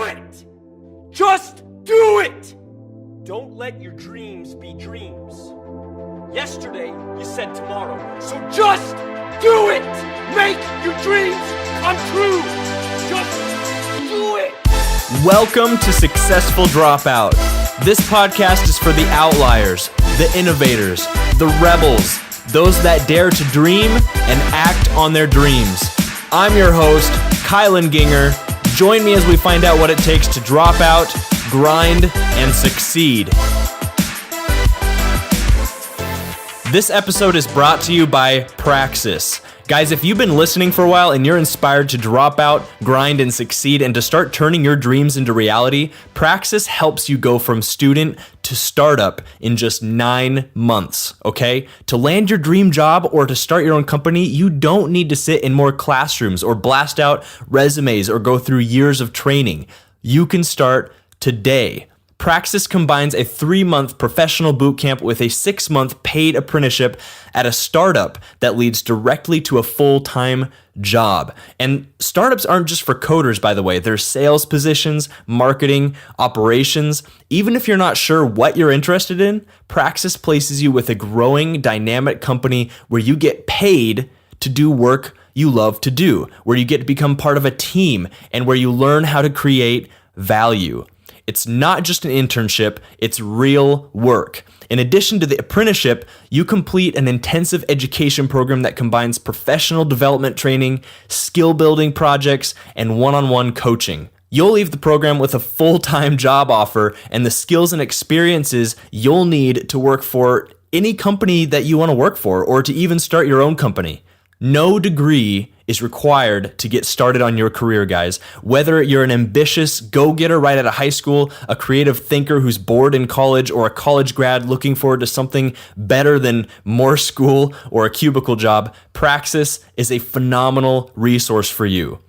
it! Just do it! Don't let your dreams be dreams. Yesterday, you said tomorrow. So just do it! Make your dreams come true! Just do it! Welcome to Successful Dropout. This podcast is for the outliers, the innovators, the rebels, those that dare to dream and act on their dreams. I'm your host, Kylan Ginger. Join me as we find out what it takes to drop out, grind, and succeed. This episode is brought to you by Praxis. Guys, if you've been listening for a while and you're inspired to drop out, grind, and succeed and to start turning your dreams into reality, Praxis helps you go from student to startup in just 9 months, okay? To land your dream job or to start your own company, you don't need to sit in more classrooms or blast out resumes or go through years of training. You can start today. Praxis combines a 3-month professional bootcamp with a 6-month paid apprenticeship at a startup that leads directly to a full-time job. And startups aren't just for coders, by the way. There's sales positions, marketing, operations. Even if you're not sure what you're interested in, Praxis places you with a growing, dynamic company where you get paid to do work you love to do, where you get to become part of a team, and where you learn how to create value. It's not just an internship, it's real work. In addition to the apprenticeship, you complete an intensive education program that combines professional development training, skill building projects, and one-on-one coaching. You'll leave the program with a full-time job offer and the skills and experiences you'll need to work for any company that you want to work for or to even start your own company. No degree is required to get started on your career, guys. Whether you're an ambitious go-getter right out of high school, a creative thinker who's bored in college, or a college grad looking forward to something better than more school or a cubicle job, Praxis is a phenomenal resource for you.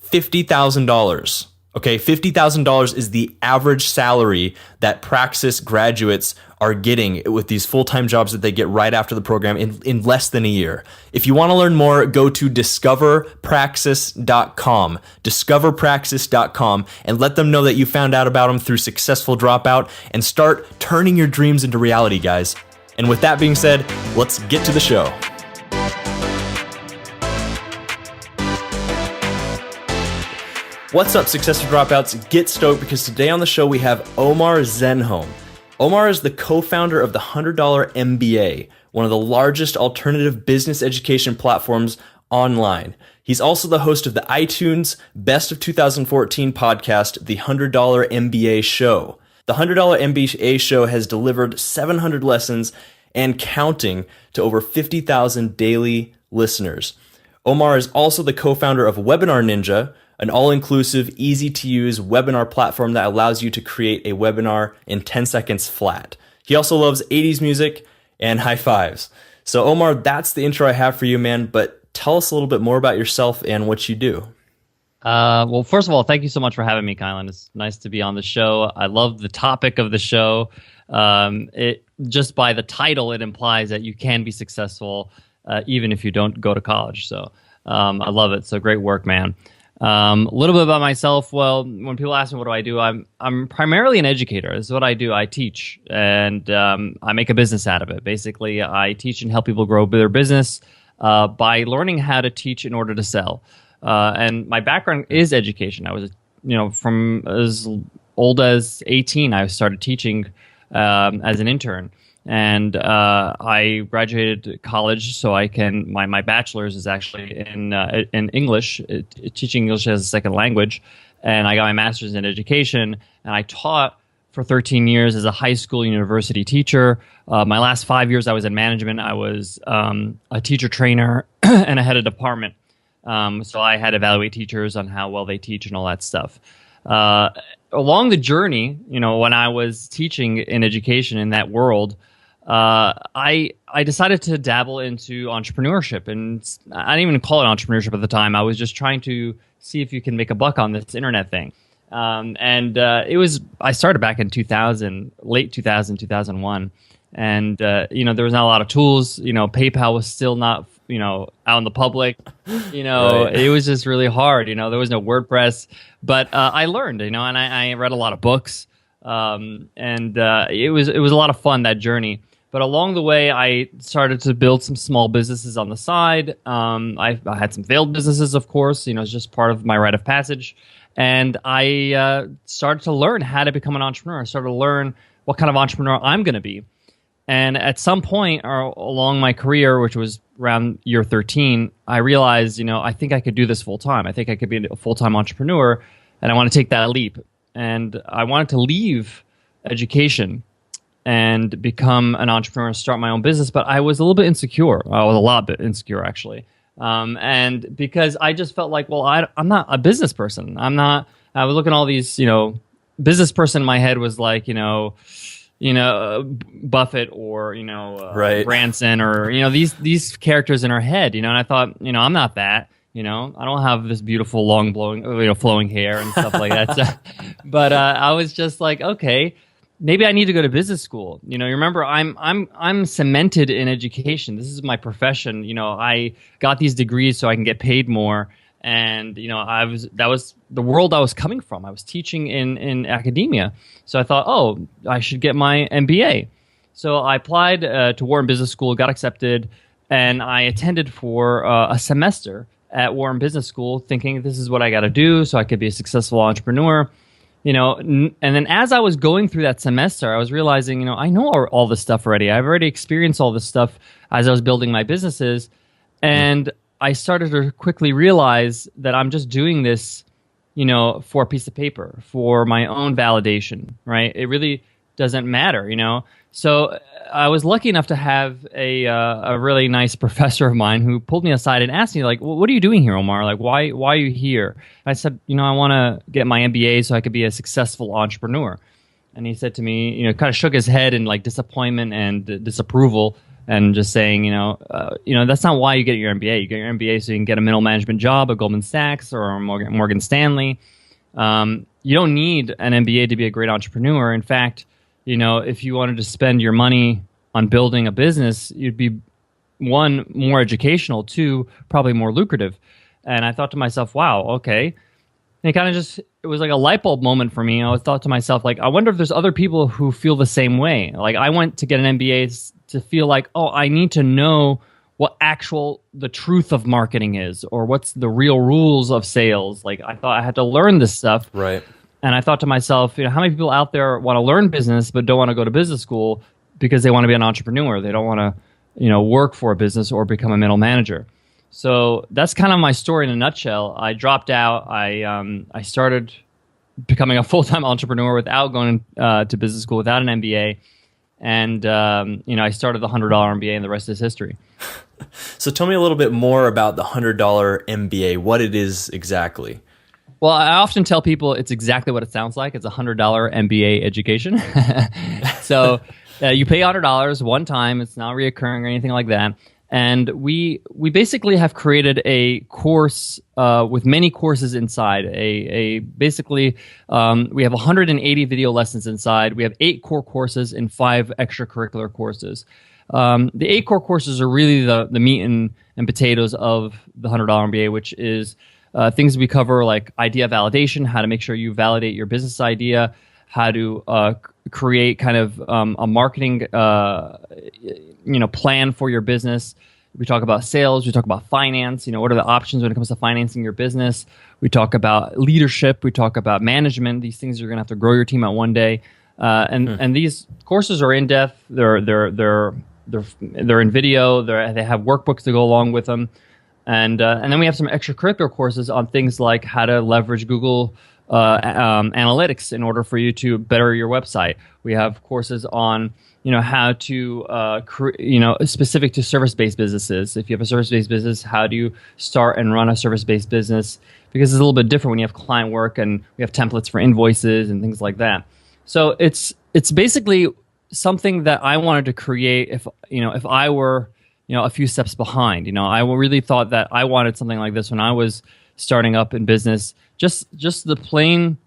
$50,000. Okay, $50,000 is the average salary that Praxis graduates are getting with these full-time jobs that they get right after the program in less than a year. If you want to learn more, go to discoverpraxis.com, discoverpraxis.com, and let them know that you found out about them through Successful Dropout and start turning your dreams into reality, guys. And with that being said, let's get to the show. What's up, Successful Dropouts? Get stoked because today on the show we have Omar Zenhom. Omar is the co-founder of the $100 MBA, one of the largest alternative business education platforms online. He's also the host of the iTunes Best of 2014 podcast, The $100 MBA Show. The $100 MBA Show has delivered 700 lessons and counting to over 50,000 daily listeners. Omar is also the co-founder of WebinarNinja, an all-inclusive, easy-to-use webinar platform that allows you to create a webinar in 10 seconds flat. He also loves 80s music and high fives. So Omar, that's the intro I have for you, man, but tell us a little bit more about yourself and what you do. Well, first of all, thank you so much for having me, Kylan. It's nice to be on the show. I love the topic of the show. Just by the title, it implies that you can be successful even if you don't go to college. So I love it. So great work, man. A little bit about myself. Well, when people ask me what do I do, I'm primarily an educator. This is what I do. I teach, and I make a business out of it. Basically, I teach and help people grow their business by learning how to teach in order to sell. And my background is education. I was, from as old as 18, I started teaching as an intern. And I graduated college, so I can. My bachelor's is actually in English, teaching English as a second language, and I got my master's in education. And I taught for 13 years as a high school university teacher. My last 5 years, I was in management. I was a teacher trainer and I had a department. So I had to evaluate teachers on how well they teach and all that stuff. Along the journey, when I was teaching in education in that world, I decided to dabble into entrepreneurship, and I didn't even call it entrepreneurship at the time. I was just trying to see if you can make a buck on this internet thing. I started back in 2000, late 2000, 2001. And, there was not a lot of tools. PayPal was still not, out in the public. Right. It was just really hard. There was no WordPress, but I learned. And I read a lot of books, and it was a lot of fun, that journey. But along the way, I started to build some small businesses on the side. I had some failed businesses, of course. It's just part of my rite of passage. And I started to learn how to become an entrepreneur. I started to learn what kind of entrepreneur I'm going to be. And at some point along my career, which was around year 13, I realized, I think I could do this full time. I think I could be a full-time entrepreneur, and I want to take that leap. And I wanted to leave education and become an entrepreneur and start my own business, but I was a little bit insecure. I was a lot bit insecure, actually. And because I just felt like, well, I'm not a business person. I was looking at all these, business person in my head was like, Buffett or, Right. Branson or, these characters in our head, and I thought, I'm not that. I don't have this beautiful long flowing hair and stuff like that. So, but I was just like, okay, maybe I need to go to business school. You remember, I'm cemented in education. This is my profession. I got these degrees so I can get paid more. And that was the world I was coming from. I was teaching in academia, so I thought, oh, I should get my MBA. So I applied to Wharton Business School, got accepted, and I attended for a semester at Wharton Business School, thinking this is what I got to do so I could be a successful entrepreneur. And then as I was going through that semester, I was realizing, I know all this stuff already. I've already experienced all this stuff as I was building my businesses. And I started to quickly realize that I'm just doing this, for a piece of paper, for my own validation, right? It really doesn't matter, So I was lucky enough to have a really nice professor of mine who pulled me aside and asked me, like, well, what are you doing here, Omar? Like, why are you here? I said, I want to get my MBA so I could be a successful entrepreneur. And he said to me, kind of shook his head in like disappointment and disapproval, and just saying, that's not why you get your MBA. You get your MBA so you can get a middle management job at Goldman Sachs or Morgan Stanley. You don't need an MBA to be a great entrepreneur. In fact, if you wanted to spend your money on building a business, you'd be, one, more educational, two, probably more lucrative. And I thought to myself, wow, okay. And it was like a light bulb moment for me. I thought to myself, like, I wonder if there's other people who feel the same way. Like, I went to get an MBA to feel like, oh, I need to know what the truth of marketing is, or what's the real rules of sales. Like, I thought I had to learn this stuff. Right. And I thought to myself, how many people out there want to learn business but don't want to go to business school because they want to be an entrepreneur? They don't want to, work for a business or become a middle manager. So that's kind of my story in a nutshell. I dropped out. I started becoming a full-time entrepreneur without going to business school, without an MBA. And, I started the $100 MBA, and the rest is history. So tell me a little bit more about the $100 MBA, what it is exactly. Well, I often tell people it's exactly what it sounds like. It's a $100 MBA education. So you pay $100 one time. It's not reoccurring or anything like that. And we basically have created a course with many courses inside. Basically, we have 180 video lessons inside. We have 8 core courses and 5 extracurricular courses. The 8 core courses are really the meat and potatoes of the $100 MBA, which is things we cover like idea validation, how to make sure you validate your business idea, how to create kind of a marketing plan for your business. We talk about sales. We talk about finance. What are the options when it comes to financing your business? We talk about leadership. We talk about management. These things you're going to have to grow your team at one day. And these courses are in depth. They're in video. They have workbooks to go along with them. And then we have some extracurricular courses on things like how to leverage Google analytics in order for you to better your website. We have courses on how to specific to service-based businesses. If you have a service-based business, how do you start and run a service-based business? Because it's a little bit different when you have client work, and we have templates for invoices and things like that. So it's basically something that I wanted to create if I were a few steps behind. I really thought that I wanted something like this when I was starting up in business. Just the plain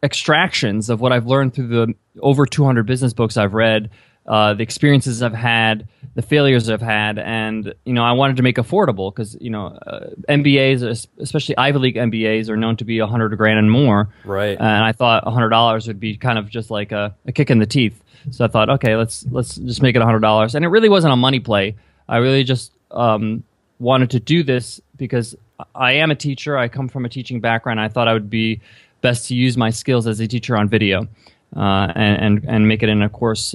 extractions of what I've learned through the over 200 business books I've read, the experiences I've had, the failures I've had, and I wanted to make affordable because MBAs, especially Ivy League MBAs, are known to be $100,000 and more. Right. And I thought $100 would be kind of just like a kick in the teeth. So I thought, okay, let's just make it $100. And it really wasn't a money play. I really just wanted to do this because I am a teacher. I come from a teaching background. I thought I would be best to use my skills as a teacher on video and make it in a course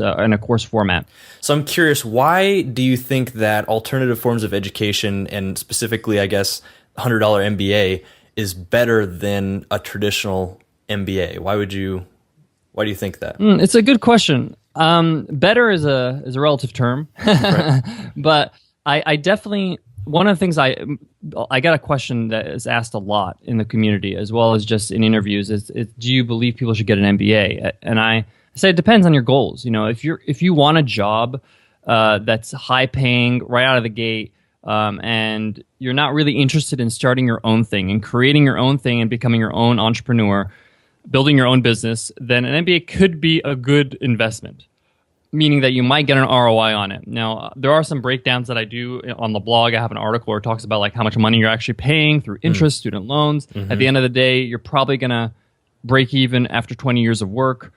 format. So I'm curious, why do you think that alternative forms of education, and specifically, I guess, $100 MBA, is better than a traditional MBA? Why do you think that? It's a good question. Better is a relative term, Right. but I definitely, one of the things I got a question that is asked a lot in the community as well as just in interviews is do you believe people should get an MBA? And I say it depends on your goals. If you want a job that's high paying right out of the gate, and you're not really interested in starting your own thing and creating your own thing and becoming your own entrepreneur, building your own business, then an MBA could be a good investment, meaning that you might get an ROI on it. Now, there are some breakdowns that I do on the blog. I have an article where it talks about like how much money you're actually paying through interest, student loans. Mm-hmm. At the end of the day, you're probably going to break even after 20 years of work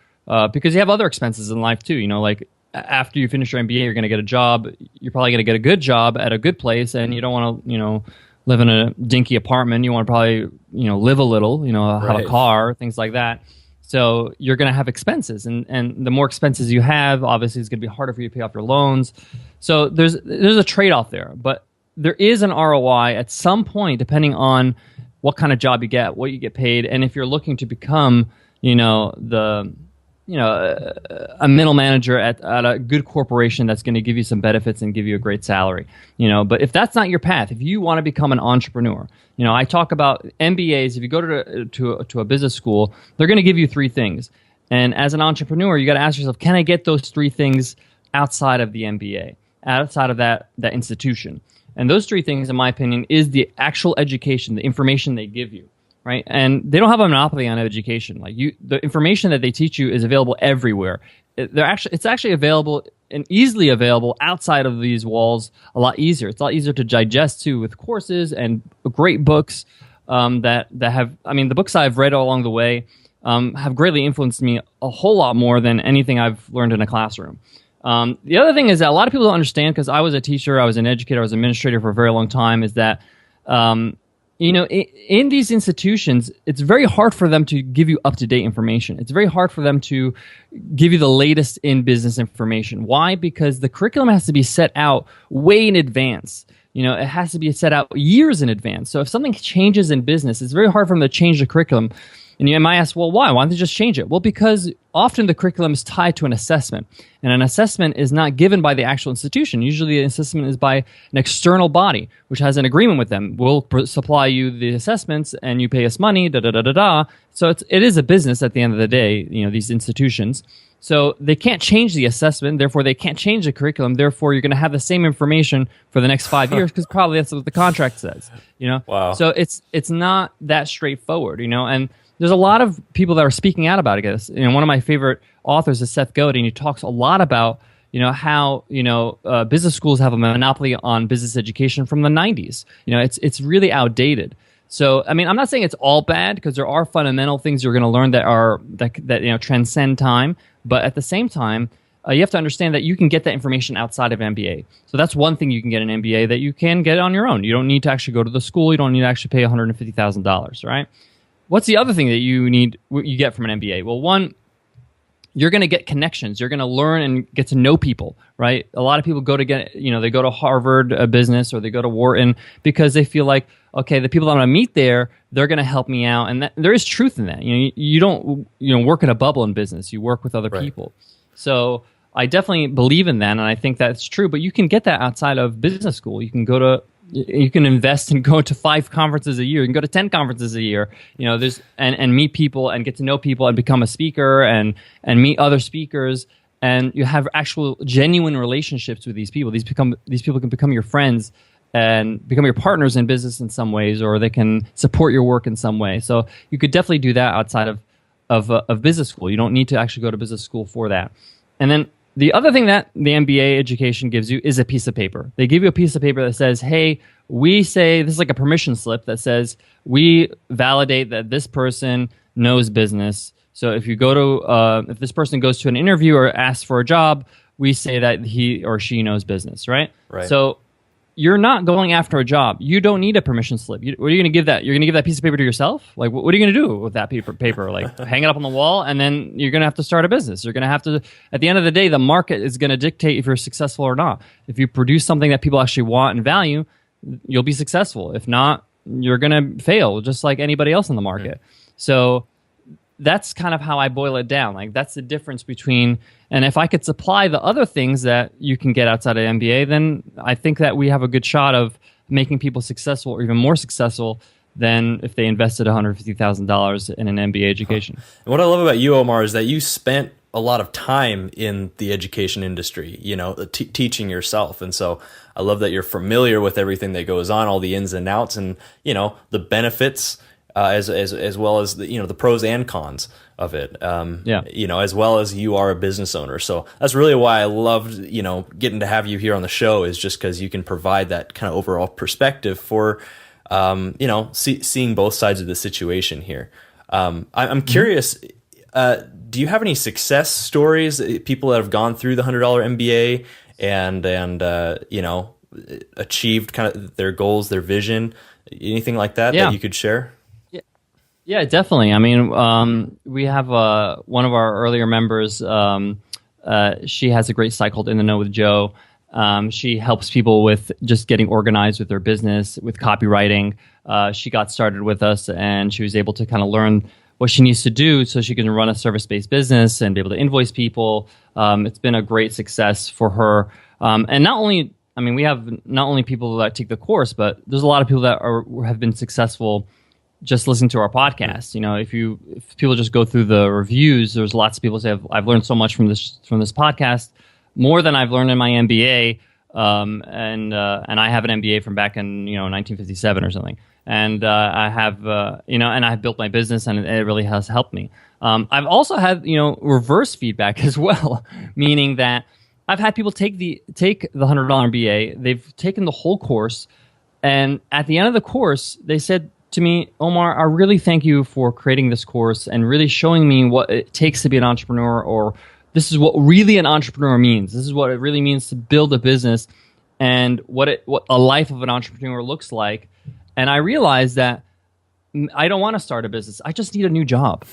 because you have other expenses in life too. Like after you finish your MBA, you're going to get a job. You're probably going to get a good job at a good place, and you don't want to, live in a dinky apartment. You want to probably, live a little, have Right. a car, things like that. So you're going to have expenses, and the more expenses you have, obviously, it's going to be harder for you to pay off your loans. So there's a trade-off there, but there is an ROI at some point, depending on what kind of job you get, what you get paid, and if you're looking to become, a middle manager at a good corporation that's going to give you some benefits and give you a great salary, But if that's not your path, if you want to become an entrepreneur, I talk about MBAs. If you go to a business school, they're going to give you 3 things. And as an entrepreneur, you got to ask yourself, can I get those 3 things outside of the MBA, outside of that institution? And those 3 things, in my opinion, is the actual education, the information they give you. Right, and they don't have a monopoly on education. The information that they teach you is available everywhere. It's actually available and easily available outside of these walls. A lot easier. It's a lot easier to digest too, with courses and great books that have. I mean, the books I've read along the way have greatly influenced me a whole lot more than anything I've learned in a classroom. The other thing is that a lot of people don't understand, because I was a teacher, I was an educator, I was an administrator for a very long time. Is that in these institutions, it's very hard for them to give you up-to-date information. It's very hard for them to give you the latest in business information. Why? Because the curriculum has to be set out way in advance. It has to be set out years in advance. So if something changes in business, it's very hard for them to change the curriculum. And you might ask, well, why? Why don't they just change it? Well, because often the curriculum is tied to an assessment. And an assessment is not given by the actual institution. Usually the assessment is by an external body, which has an agreement with them. We'll supply you the assessments and you pay us money, da-da-da-da-da. So it is a business at the end of the day, these institutions. So they can't change the assessment, therefore they can't change the curriculum, therefore you're going to have the same information for the next 5 years, because probably that's what the contract says. Wow. So it's not that straightforward, and there's a lot of people that are speaking out about it. I guess one of my favorite authors is Seth Godin, and he talks a lot about how business schools have a monopoly on business education from the 90s. It's really outdated. So I mean, I'm not saying it's all bad, because there are fundamental things you're going to learn that transcend time. But at the same time, you have to understand that you can get that information outside of MBA. So that's one thing you can get an MBA that you can get on your own. You don't need to actually go to the school. You don't need to actually pay $150,000, right? What's the other thing that you get from an MBA? Well, one, you're going to get connections. You're going to learn and get to know people, right? A lot of people they go to Harvard Business, or they go to Wharton because they feel like, okay, the people I'm going to meet there, they're going to help me out. And there is truth in that. You don't work in a bubble in business. You work with other people. So I definitely believe in that, and I think that's true. But you can get that outside of business school. You can invest and go to 5 conferences a year. You can go to 10 conferences a year. And meet people and get to know people and become a speaker and meet other speakers. And you have actual genuine relationships with these people. These people can become your friends and become your partners in business in some ways, or they can support your work in some way. So you could definitely do that outside of business school. You don't need to actually go to business school for that. And then The other thing that the MBA education gives you is a piece of paper. They give you a piece of paper that says, hey, we say, this is like a permission slip that says, we validate that this person knows business. So if you go to, if this person goes to an interview or asks for a job, we say that he or she knows business, right? Right. So you're not going after a job. You don't need a permission slip. What are you going to give that? You're going to give that piece of paper to yourself? Like, what are you going to do with that paper? Like, hang it up on the wall, and then you're going to have to start a business. You're going to have to, at the end of the day, the market is going to dictate if you're successful or not. If you produce something that people actually want and value, you'll be successful. If not, you're going to fail, just like anybody else in the market. So that's kind of how I boil it down. Like, that's the difference between, and if I could supply the other things that you can get outside of MBA, then I think that we have a good shot of making people successful or even more successful than if they invested $150,000 in an MBA education. And what I love about you, Omar, is that you spent a lot of time in the education industry, you know, teaching yourself. And so I love that you're familiar with everything that goes on, all the ins and outs, and, you know, the benefits, as well as the, you know, the pros and cons of it. You know, as well as you are a business owner. So that's really why I loved, you know, getting to have you here on the show, is just because you can provide that kind of overall perspective for, you know, seeing both sides of the situation here. I'm curious, do you have any success stories, people that have gone through the $100 MBA and you know, achieved kind of their goals, their vision, anything like that that you could share? Yeah, definitely. I mean, we have one of our earlier members. She has a great site called In the Know with Joe. She helps people with just getting organized with their business, with copywriting. She got started with us, and she was able to kind of learn what she needs to do so she can run a service-based business and be able to invoice people. It's been a great success for her. And not only, I mean, we have not only people that take the course, but there's a lot of people that have been successful just listening to our podcast. You know, if people just go through the reviews, there's lots of people say, I've learned so much from this podcast, more than I've learned in my MBA. And I have an MBA from back in, you know, 1957 or something. And I have, you know, and I've built my business, and it really has helped me. I've also had, you know, reverse feedback as well, meaning that I've had people take the $100 MBA. They've taken the whole course, and at the end of the course, they said to me, Omar, I really thank you for creating this course and really showing me what it takes to be an entrepreneur, or this is what really an entrepreneur means. This is what it really means to build a business, and what a life of an entrepreneur looks like. And I realized that I don't want to start a business. I just need a new job.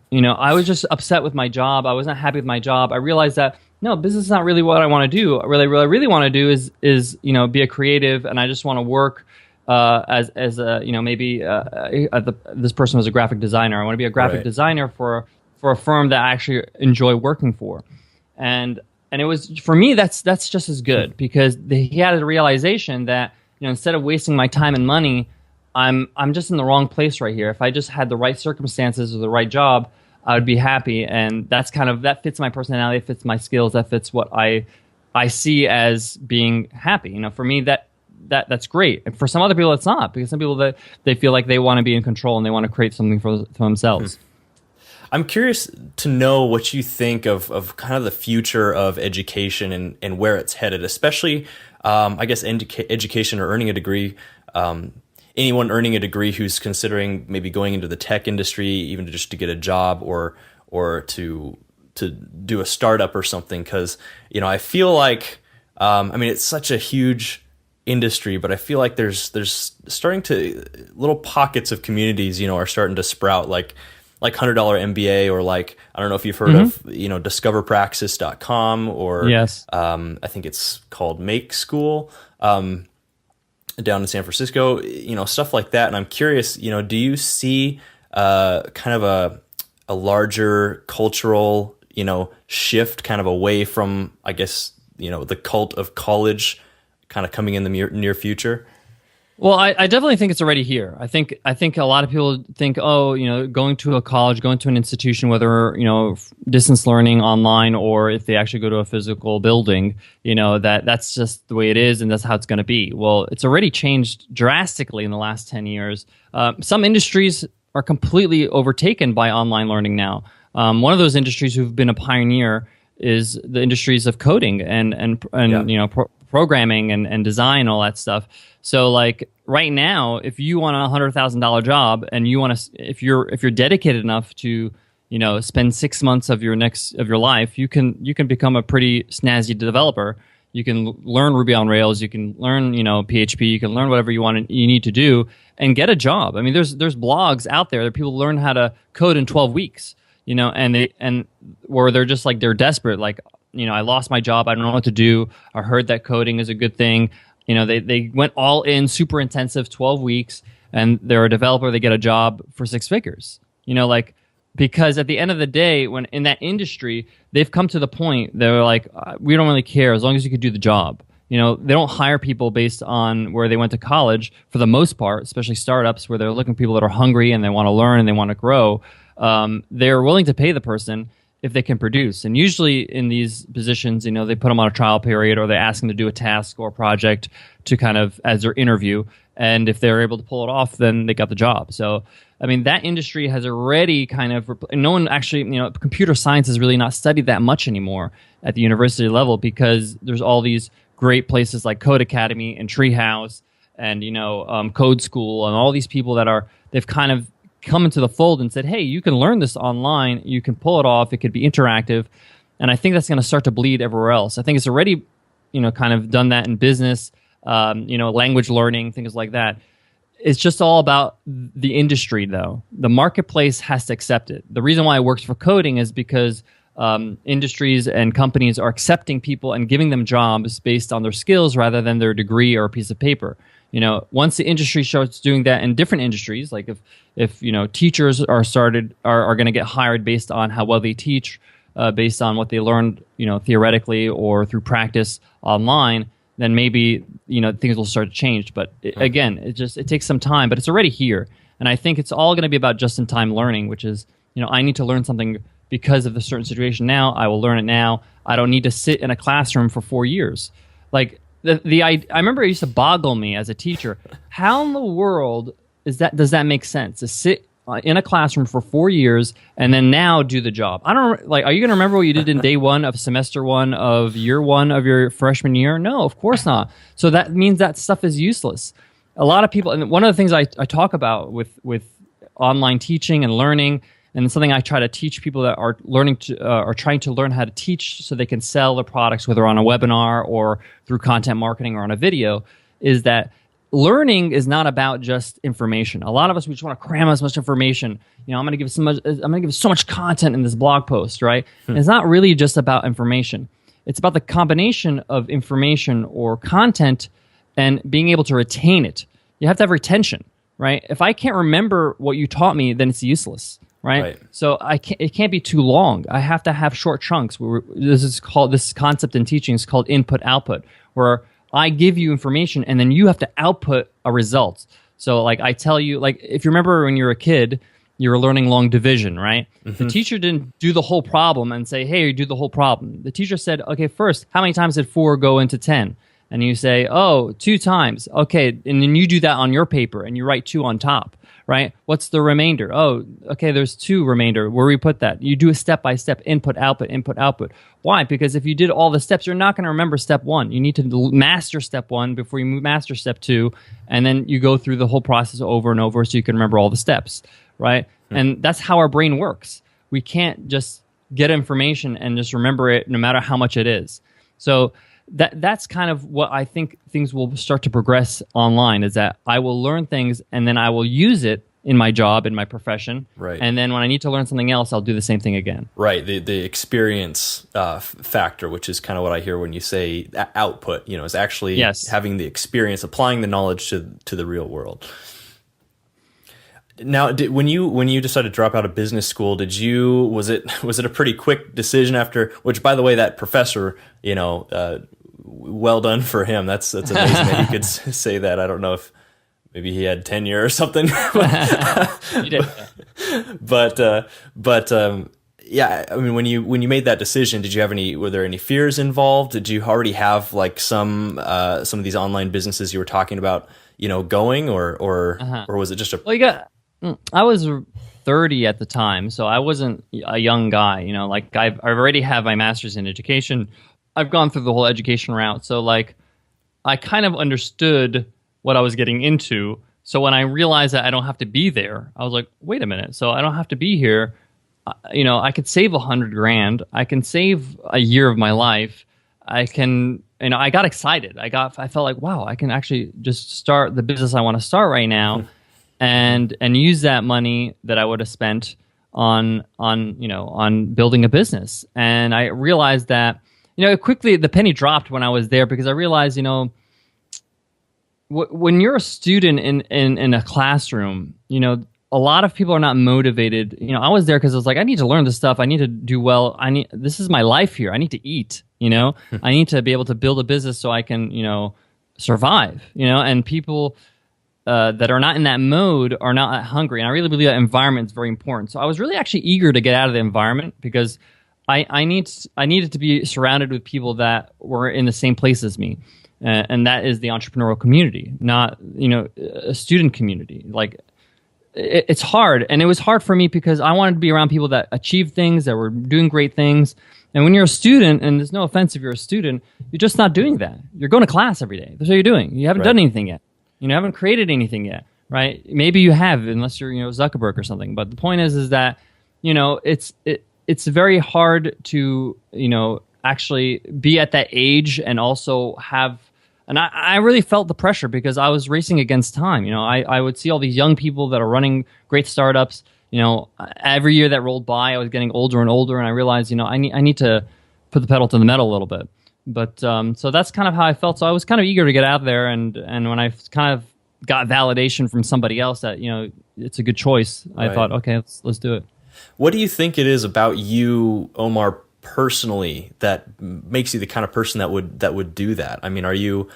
You know, I was just upset with my job. I was not happy with my job. I realized that, no, business is not really what I want to do. What I really want to do is, you know, be a creative, and I just want to work as a, you know, maybe this person was a graphic designer. I want to be a graphic designer for a firm that I actually enjoy working for. And it was, for me, that's just as good, because he had a realization that, you know, instead of wasting my time and money, I'm just in the wrong place right here. If I just had the right circumstances or the right job, I would be happy. And that fits my personality, it fits my skills, that fits what I see as being happy. You know, for me, that's great. And for some other people, it's not, because some people, that they feel like they want to be in control and they want to create something for themselves. I'm curious to know what you think of kind of the future of education and where it's headed, especially, I guess, education or earning a degree. Anyone earning a degree who's considering maybe going into the tech industry, even just to get a job or to do a startup or something. Because, you know, I feel like, I mean, it's such a huge industry, but I feel like there's starting to, little pockets of communities, you know, are starting to sprout, like $100 MBA, or like, I don't know if you've heard of, you know, discoverpraxis.com, or yes. I think it's called Make School, down in San Francisco, you know, stuff like that. And I'm curious, you know, do you see kind of a larger cultural, you know, shift kind of away from, I guess, you know, the cult of college kind of coming in the near future? Well, I definitely think it's already here. I think a lot of people think, oh, you know, going to a college, going to an institution, whether, you know, distance learning online, or if they actually go to a physical building, you know, that's just the way it is, and that's how it's going to be. Well, it's already changed drastically in the last 10 years. Some industries are completely overtaken by online learning now. One of those industries who've been a pioneer is the industries of coding and programming and design, all that stuff. So like right now, if you want a $100,000 job and you want to, if you're dedicated enough to, spend 6 months of your life, you can become a pretty snazzy developer. You can learn Ruby on Rails. You can learn, PHP. You can learn whatever you need to do and get a job. I mean, there's blogs out there that people learn how to code in 12 weeks, and where they're just like, they're desperate. Like, I lost my job. I don't know what to do. I heard that coding is a good thing. They went all in, super intensive, 12 weeks, and they're a developer. They get a job for 6 figures. Because at the end of the day, when in that industry, they've come to the point they're like, we don't really care as long as you could do the job. They don't hire people based on where they went to college for the most part, especially startups where they're looking for people that are hungry and they want to learn and they want to grow. They're willing to pay the person if they can produce. And usually in these positions, they put them on a trial period or they ask them to do a task or a project to kind of as their interview. And if they're able to pull it off, then they got the job. So, I mean, that industry has already kind of, no one actually, computer science is really not studied that much anymore at the university level because there's all these great places like Code Academy and Treehouse and, Code School and all these people they've kind of come into the fold and said, hey, you can learn this online, you can pull it off, it could be interactive. And I think that's going to start to bleed everywhere else. I think it's already, kind of done that in business, language learning, things like that. It's just all about the industry, though. The marketplace has to accept it. The reason why it works for coding is because industries and companies are accepting people and giving them jobs based on their skills rather than their degree or a piece of paper. Once the industry starts doing that in different industries, like if teachers are going to get hired based on how well they teach, based on what they learned, theoretically or through practice online, then maybe things will start to change. But again, it takes some time, but it's already here. And I think it's all going to be about just-in-time learning, which is I need to learn something because of the certain situation now. I will learn it now. I don't need to sit in a classroom for 4 years. Like I remember it used to boggle me as a teacher. How in the world does that make sense to sit in a classroom for 4 years and then now do the job? I don't like. Are you going to remember what you did in day one of semester one of year one of your freshman year? No, of course not. So that means that stuff is useless. A lot of people, and one of the things I talk about with online teaching and learning, and something I try to teach people that are trying to learn how to teach so they can sell their products, whether on a webinar or through content marketing or on a video, is that learning is not about just information. A lot of us, we just want to cram as much information. I'm going to give so much content in this blog post, right? And it's not really just about information. It's about the combination of information or content and being able to retain it. You have to have retention, right? If I can't remember what you taught me, then it's useless. Right? So it can't be too long. I have to have short chunks. This concept in teaching is called input-output, where I give you information and then you have to output a result. So like I tell you, like if you remember when you were a kid, you were learning long division, right? Mm-hmm. The teacher didn't do the whole problem and say, hey, do the whole problem. The teacher said, okay, first, how many times did 4 go into 10? And you say, 2 times. Okay, and then you do that on your paper and you write 2 on top. Right? What's the remainder? Okay, there's 2 remainder. Where we put that? You do a step-by-step input, output. Why? Because if you did all the steps, you're not going to remember step 1. You need to master step 1 before you master step 2, and then you go through the whole process over and over so you can remember all the steps, right? And that's how our brain works. We can't just get information and just remember it no matter how much it is. So that's kind of what I think things will start to progress online, is that I will learn things and then I will use it in my job, in my profession. Right. And then when I need to learn something else, I'll do the same thing again. Right. The experience factor, which is kind of what I hear when you say output, is actually having the experience, applying the knowledge to the real world. Now, when you decided to drop out of business school, was it a pretty quick decision after? Which, by the way, that professor, well done for him. That's amazing that he could say that. I don't know if maybe he had tenure or something. You did. But yeah. I mean, when you made that decision, were there any fears involved? Did you already have like some of these online businesses you were talking about, going, or was it just a? Well, I was 30 at the time, so I wasn't a young guy. Like I already have my master's in education. I've gone through the whole education route, so like I kind of understood what I was getting into. So when I realized that I don't have to be there, I was like, wait a minute. So I don't have to be here. I could save $100,000. I can save a year of my life. I can, I got excited. I felt like, wow, I can actually just start the business I want to start right now, and use that money that I would have spent on building a business. And I realized that, quickly the penny dropped when I was there, because I realized, when you're a student in a classroom, a lot of people are not motivated. I was there because I was like, I need to learn this stuff. I need to do well. This is my life here. I need to eat, I need to be able to build a business so I can, survive, and people that are not in that mode are not that hungry. And I really believe that environment is very important. So I was really actually eager to get out of the environment, because I needed to be surrounded with people that were in the same place as me. And that is the entrepreneurial community, not, a student community. Like, it's hard. And it was hard for me because I wanted to be around people that achieved things, that were doing great things. And when you're a student, and there's no offense if you're a student, you're just not doing that. You're going to class every day. That's what you're doing. You haven't done anything yet. You haven't created anything yet, right? Maybe you have, unless you're, Zuckerberg or something. But the point is that, it's very hard to, actually be at that age and also have. And I really felt the pressure, because I was racing against time. I would see all these young people that are running great startups. Every year that rolled by, I was getting older and older, and I realized, I need to put the pedal to the metal a little bit. But so that's kind of how I felt. So I was kind of eager to get out there, and when I kind of got validation from somebody else that it's a good choice, I thought, okay, let's do it. What do you think it is about you, Omar, personally, that makes you the kind of person that would do that? I mean, are you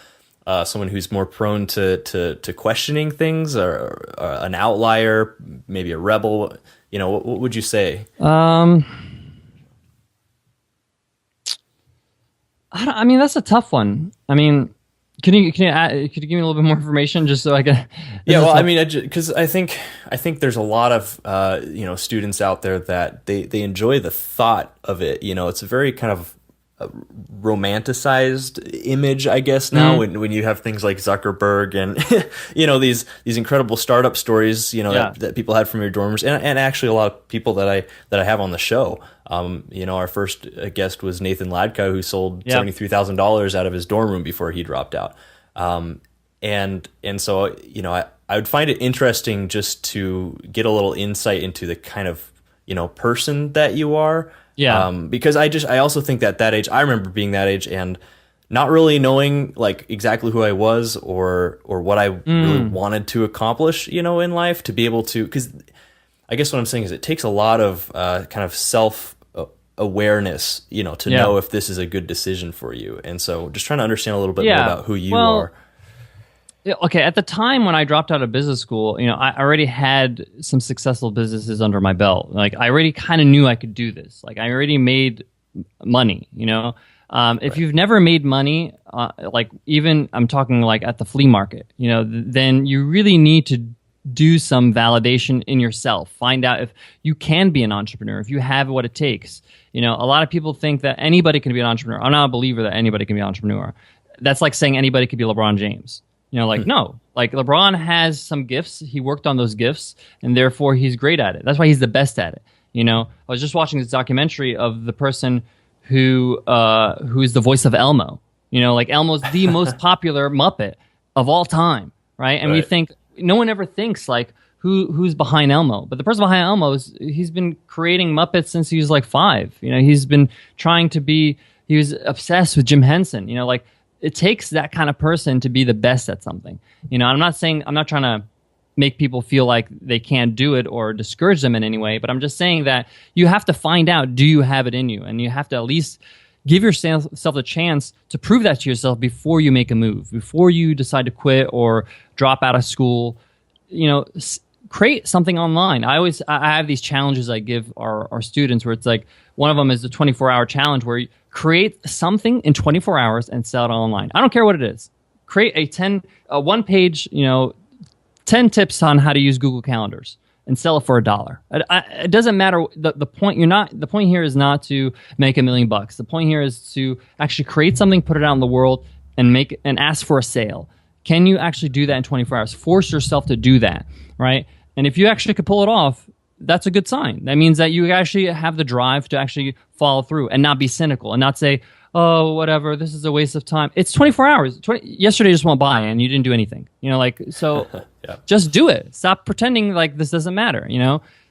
someone who's more prone to questioning things, or an outlier, maybe a rebel? What would you say? I mean, that's a tough one. I mean, could you give me a little bit more information, just so I can? Yeah, well, I mean, because I think there's a lot of students out there that they enjoy the thought of it. It's a very kind of romanticized image, I guess, now, when you have things like Zuckerberg and these incredible startup stories that people had from your dorm rooms, and actually a lot of people that I have on the show. Our first guest was Nathan Ladka, who sold $73,000 out of his dorm room before he dropped out. And so I would find it interesting just to get a little insight into the kind of person that you are. Yeah. Because I also think that age, I remember being that age and not really knowing like exactly who I was or what I really wanted to accomplish, in life, to be able to, because I guess what I'm saying is it takes a lot of kind of self-awareness, to know if this is a good decision for you. And so just trying to understand a little bit more about who you are. Okay, at the time when I dropped out of business school, I already had some successful businesses under my belt. Like, I already kind of knew I could do this. Like, I already made money, If you've never made money, like even I'm talking like at the flea market, then you really need to do some validation in yourself. Find out if you can be an entrepreneur, if you have what it takes. A lot of people think that anybody can be an entrepreneur. I'm not a believer that anybody can be an entrepreneur. That's like saying anybody could be LeBron James. No, like LeBron has some gifts. He worked on those gifts, and therefore he's great at it. That's why he's the best at it. I was just watching this documentary of the person who is the voice of Elmo. Like Elmo's the most popular Muppet of all time, right? And we think, no one ever thinks like who's behind Elmo, but the person behind Elmo he's been creating Muppets since he was like 5. He's been trying to be. He was obsessed with Jim Henson. Like. It takes that kind of person to be the best at something. I'm not trying to make people feel like they can't do it or discourage them in any way, but I'm just saying that you have to find out, do you have it in you? And you have to at least give yourself a chance to prove that to yourself before you make a move, before you decide to quit or drop out of school. Create something online. I have these challenges I give our students where it's like, one of them is the 24-hour challenge where you create something in 24 hours and sell it online. I don't care what it is. Create a one-page, 10 tips on how to use Google Calendars. and sell it for $1. It doesn't matter. The point here is not to make $1 million. The point here is to actually create something, put it out in the world, and ask for a sale. Can you actually do that in 24 hours? Force yourself to do that, right? And if you actually could pull it off, that's a good sign. That means that you actually have the drive to actually follow through and not be cynical and not say, oh, whatever, this is a waste of time. It's 24 hours. Yesterday just went by and you didn't do anything. So Yeah. just do it. Stop pretending like this doesn't matter,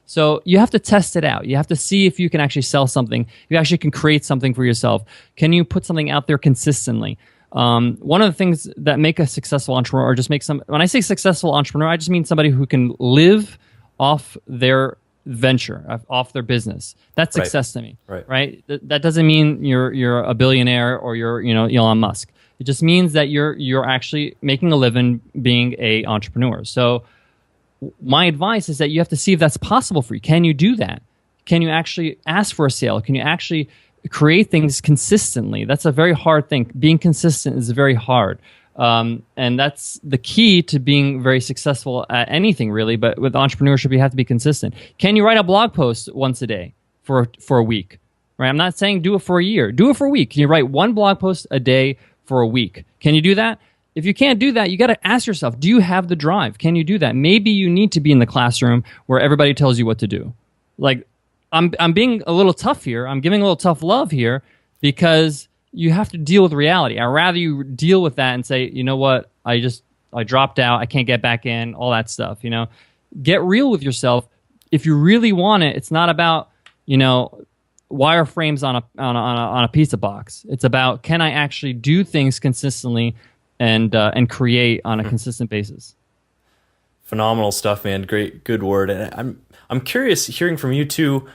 So you have to test it out. You have to see if you can actually sell something. You actually can create something for yourself. Can you put something out there consistently? One of the things that make a successful entrepreneur, or just when I say successful entrepreneur, I just mean somebody who can live off their venture, off their business. That's success to me, right? That doesn't mean you're a billionaire or you're Elon Musk. It just means that you're actually making a living being a entrepreneur. So my advice is that you have to see if that's possible for you. Can you do that? Can you actually ask for a sale? Can you actually create things consistently? That's a very hard thing. Being consistent is very hard. And that's the key to being very successful at anything, really. But with entrepreneurship, you have to be consistent. Can you write a blog post once a day for a week? Right? I'm not saying do it for a year. Do it for a week. Can you write one blog post a day for a week? Can you do that? If you can't do that, you got to ask yourself, do you have the drive? Can you do that? Maybe you need to be in the classroom where everybody tells you what to do. Like, I'm being a little tough here. I'm giving a little tough love here because you have to deal with reality. I'd rather you deal with that and say, you know what, I dropped out. I can't get back in, all that stuff, Get real with yourself. If you really want it, it's not about, wireframes on a pizza box. It's about, can I actually do things consistently and create on a consistent basis? Phenomenal stuff, man. Great, good word. And I'm curious hearing from you too.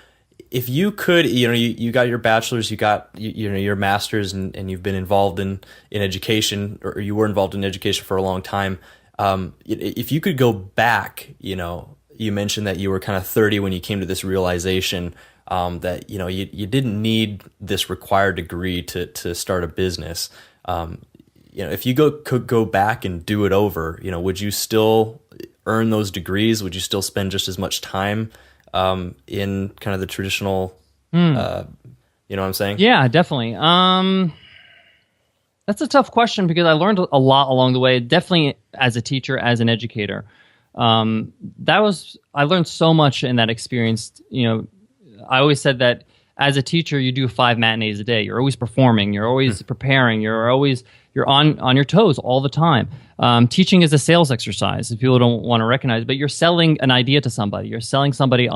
If you could, you got your bachelor's, you got your master's, and you've been involved in education, or you were involved in education for a long time. If you could go back, you mentioned that you were kind of 30 when you came to this realization that you didn't need this required degree to start a business. If you could go back and do it over, would you still earn those degrees? Would you still spend just as much time in kind of the traditional, you know what I'm saying? Yeah, definitely. That's a tough question because I learned a lot along the way, definitely as a teacher, as an educator. I learned so much in that experience. I always said that as a teacher, you do 5 matinees a day. You're always performing. You're always preparing. You're on your toes all the time. Teaching is a sales exercise. If people don't want to recognize it, but you're selling an idea to somebody. You're selling somebody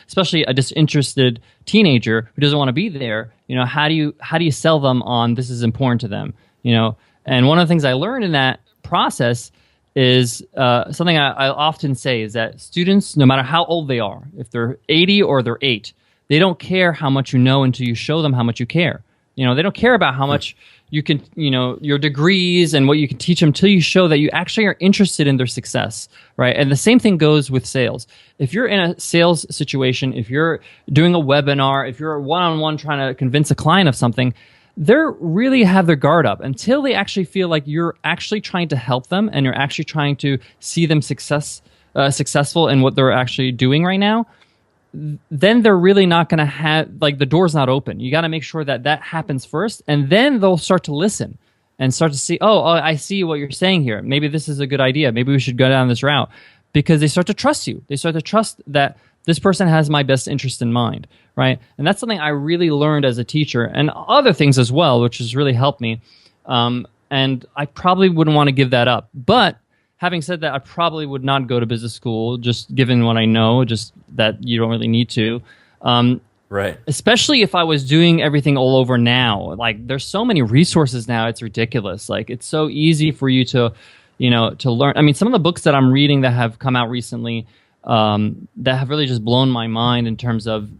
especially a disinterested teenager who doesn't want to be there. How do you sell them on this is important to them? And one of the things I learned in that process is something I often say is that students, no matter how old they are, if they're 80 or they're 8, they don't care how much you know until you show them how much you care. They don't care about how much you can, your degrees and what you can teach them until you show that you actually are interested in their success, right? And the same thing goes with sales. If you're in a sales situation, if you're doing a webinar, if you're one-on-one trying to convince a client of something, they really have their guard up until they actually feel like you're actually trying to help them and you're actually trying to see them successful in what they're actually doing right now. Then they're really not going to have, the door's not open. You got to make sure that happens first, and then they'll start to listen and start to see, oh, I see what you're saying here. Maybe this is a good idea. Maybe we should go down this route, because they start to trust you. They start to trust that this person has my best interest in mind, right? And that's something I really learned as a teacher, and other things as well, which has really helped me. And I probably wouldn't want to give that up. But having said that, I probably would not go to business school, just given what I know, just that you don't really need to. Right. Especially if I was doing everything all over now. There's so many resources now, it's ridiculous. It's so easy for you to learn. I mean, some of the books that I'm reading that have come out recently that have really just blown my mind in terms of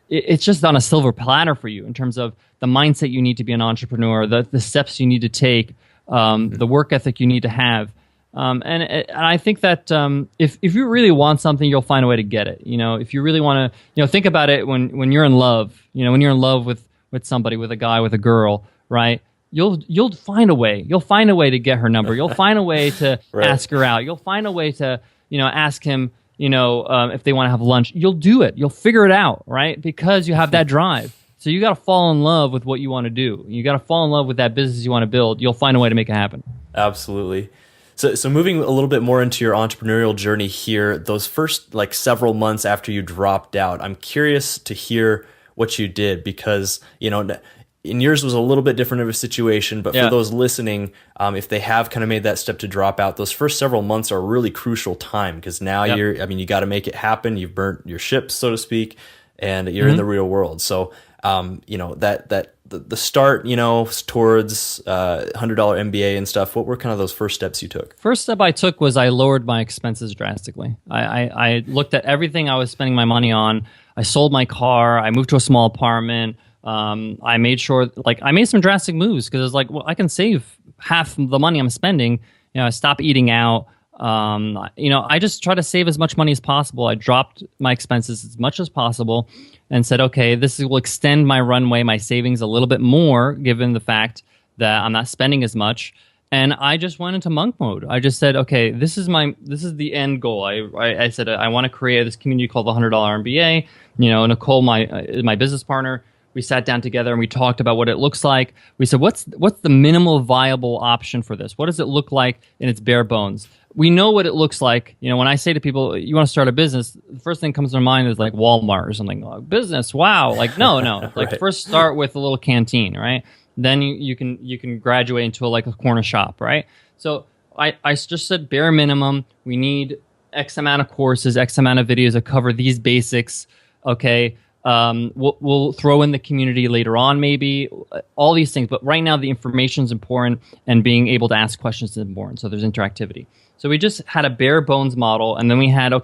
it's just on a silver platter for you in terms of the mindset you need to be an entrepreneur, the steps you need to take, the work ethic you need to have. And I think that if you really want something, you'll find a way to get it. If you really want to, think about it when you're in love, when you're in love with somebody, with a guy, with a girl, right? You'll find a way. You'll find a way to get her number. You'll find a way to Right. ask her out. You'll find a way to, ask him, if they want to have lunch, you'll do it. You'll figure it out, right? Because you have that drive. So you got to fall in love with what you want to do. You got to fall in love with that business you want to build. You'll find a way to make it happen. Absolutely. So moving a little bit more into your entrepreneurial journey here, those first like several months after you dropped out, I'm curious to hear what you did, because, in yours was a little bit different of a situation, but for those listening, if they have kind of made that step to drop out, those first several months are a really crucial time, because now you got to make it happen. You've burnt your ships, so to speak, and you're in the real world. So, the start, towards $100 MBA and stuff, what were kind of those first steps you took? First step I took was I lowered my expenses drastically. I looked at everything I was spending my money on. I sold my car. I moved to a small apartment. I made sure, I made some drastic moves, because it's like, well, I can save half the money I'm spending. I stop eating out. I just try to save as much money as possible. I dropped my expenses as much as possible and said, okay, this will extend my runway, my savings a little bit more, given the fact that I'm not spending as much. And I just went into monk mode. I just said, okay, this is the end goal. I said, I want to create this community called the $100 MBA. Nicole, my business partner, we sat down together and we talked about what it looks like. We said, what's the minimal viable option for this? What does it look like in its bare bones? We know what it looks like. When I say to people, you want to start a business, the first thing that comes to mind is like Walmart or something. Like, business, wow. Like, no. Right. First start with a little canteen, right? Then you can graduate into a corner shop, right? So I just said bare minimum. We need X amount of courses, X amount of videos that cover these basics. Okay. We'll throw in the community later on, maybe all these things. But right now, the information is important, and being able to ask questions is important. So there's interactivity. So we just had a bare bones model, and then we had, a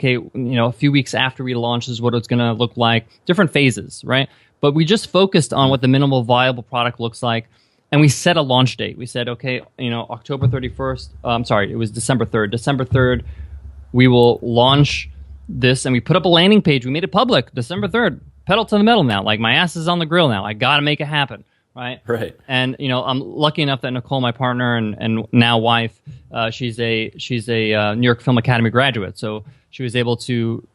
few weeks after we launched, this is what it's going to look like, different phases, right? But we just focused on what the minimal viable product looks like, and we set a launch date. We said, okay, October 31st. I'm sorry, it was December 3rd. December 3rd, we will launch this, and we put up a landing page. We made it public. December 3rd. Pedal to the metal now. Like, my ass is on the grill now. I got to make it happen, right? Right. And I'm lucky enough that Nicole, my partner and now wife, she's a New York Film Academy graduate, so she was able to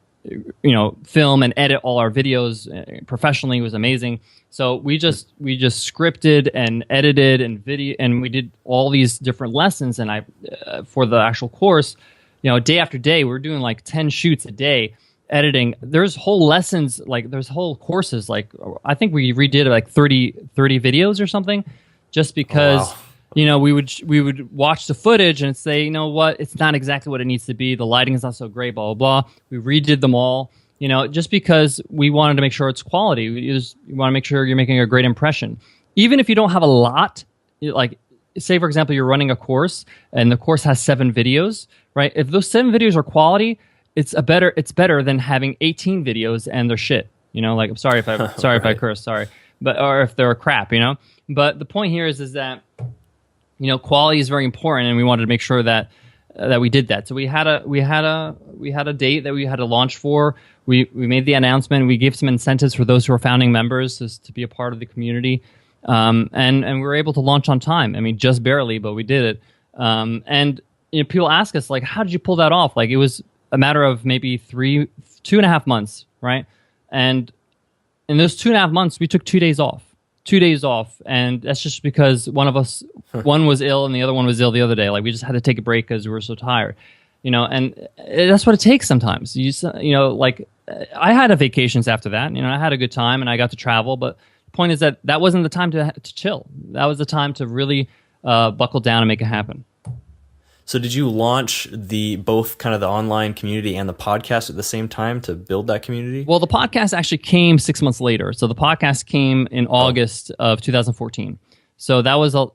film and edit all our videos professionally. It was amazing. So we just scripted and edited and video, and we did all these different lessons. And I for the actual course, day after day, we were doing like 10 shoots a day. Editing, there's whole lessons, there's whole courses, I think we redid like 30 videos or something, just because we would watch the footage and say, it's not exactly what it needs to be, the lighting is not so great, blah blah blah. We redid them all, just because we wanted to make sure it's quality. You want to make sure you're making a great impression, even if you don't have a lot. Say for example, you're running a course and the course has 7 videos, right? If those 7 videos are quality, it's better than having 18 videos and they're shit. I'm sorry if I curse, sorry, but or if they're crap, But the point here is that quality is very important, and we wanted to make sure that we did that. So we had a date that we had to launch for. We made the announcement. We gave some incentives for those who are founding members to be a part of the community, and we were able to launch on time. I mean, just barely, but we did it. And people ask us how did you pull that off? It was a matter of maybe 2.5 months, right? And in those 2.5 months, we took 2 days off. 2 days off, and that's just because one was ill and the other one was ill the other day. We just had to take a break because we were so tired, and that's what it takes sometimes. I had vacations after that. I had a good time and I got to travel, but the point is that wasn't the time to chill. That was the time to really buckle down and make it happen. So did you launch both kind of the online community and the podcast at the same time to build that community? Well, the podcast actually came 6 months later. So the podcast came in August of 2014. So that was a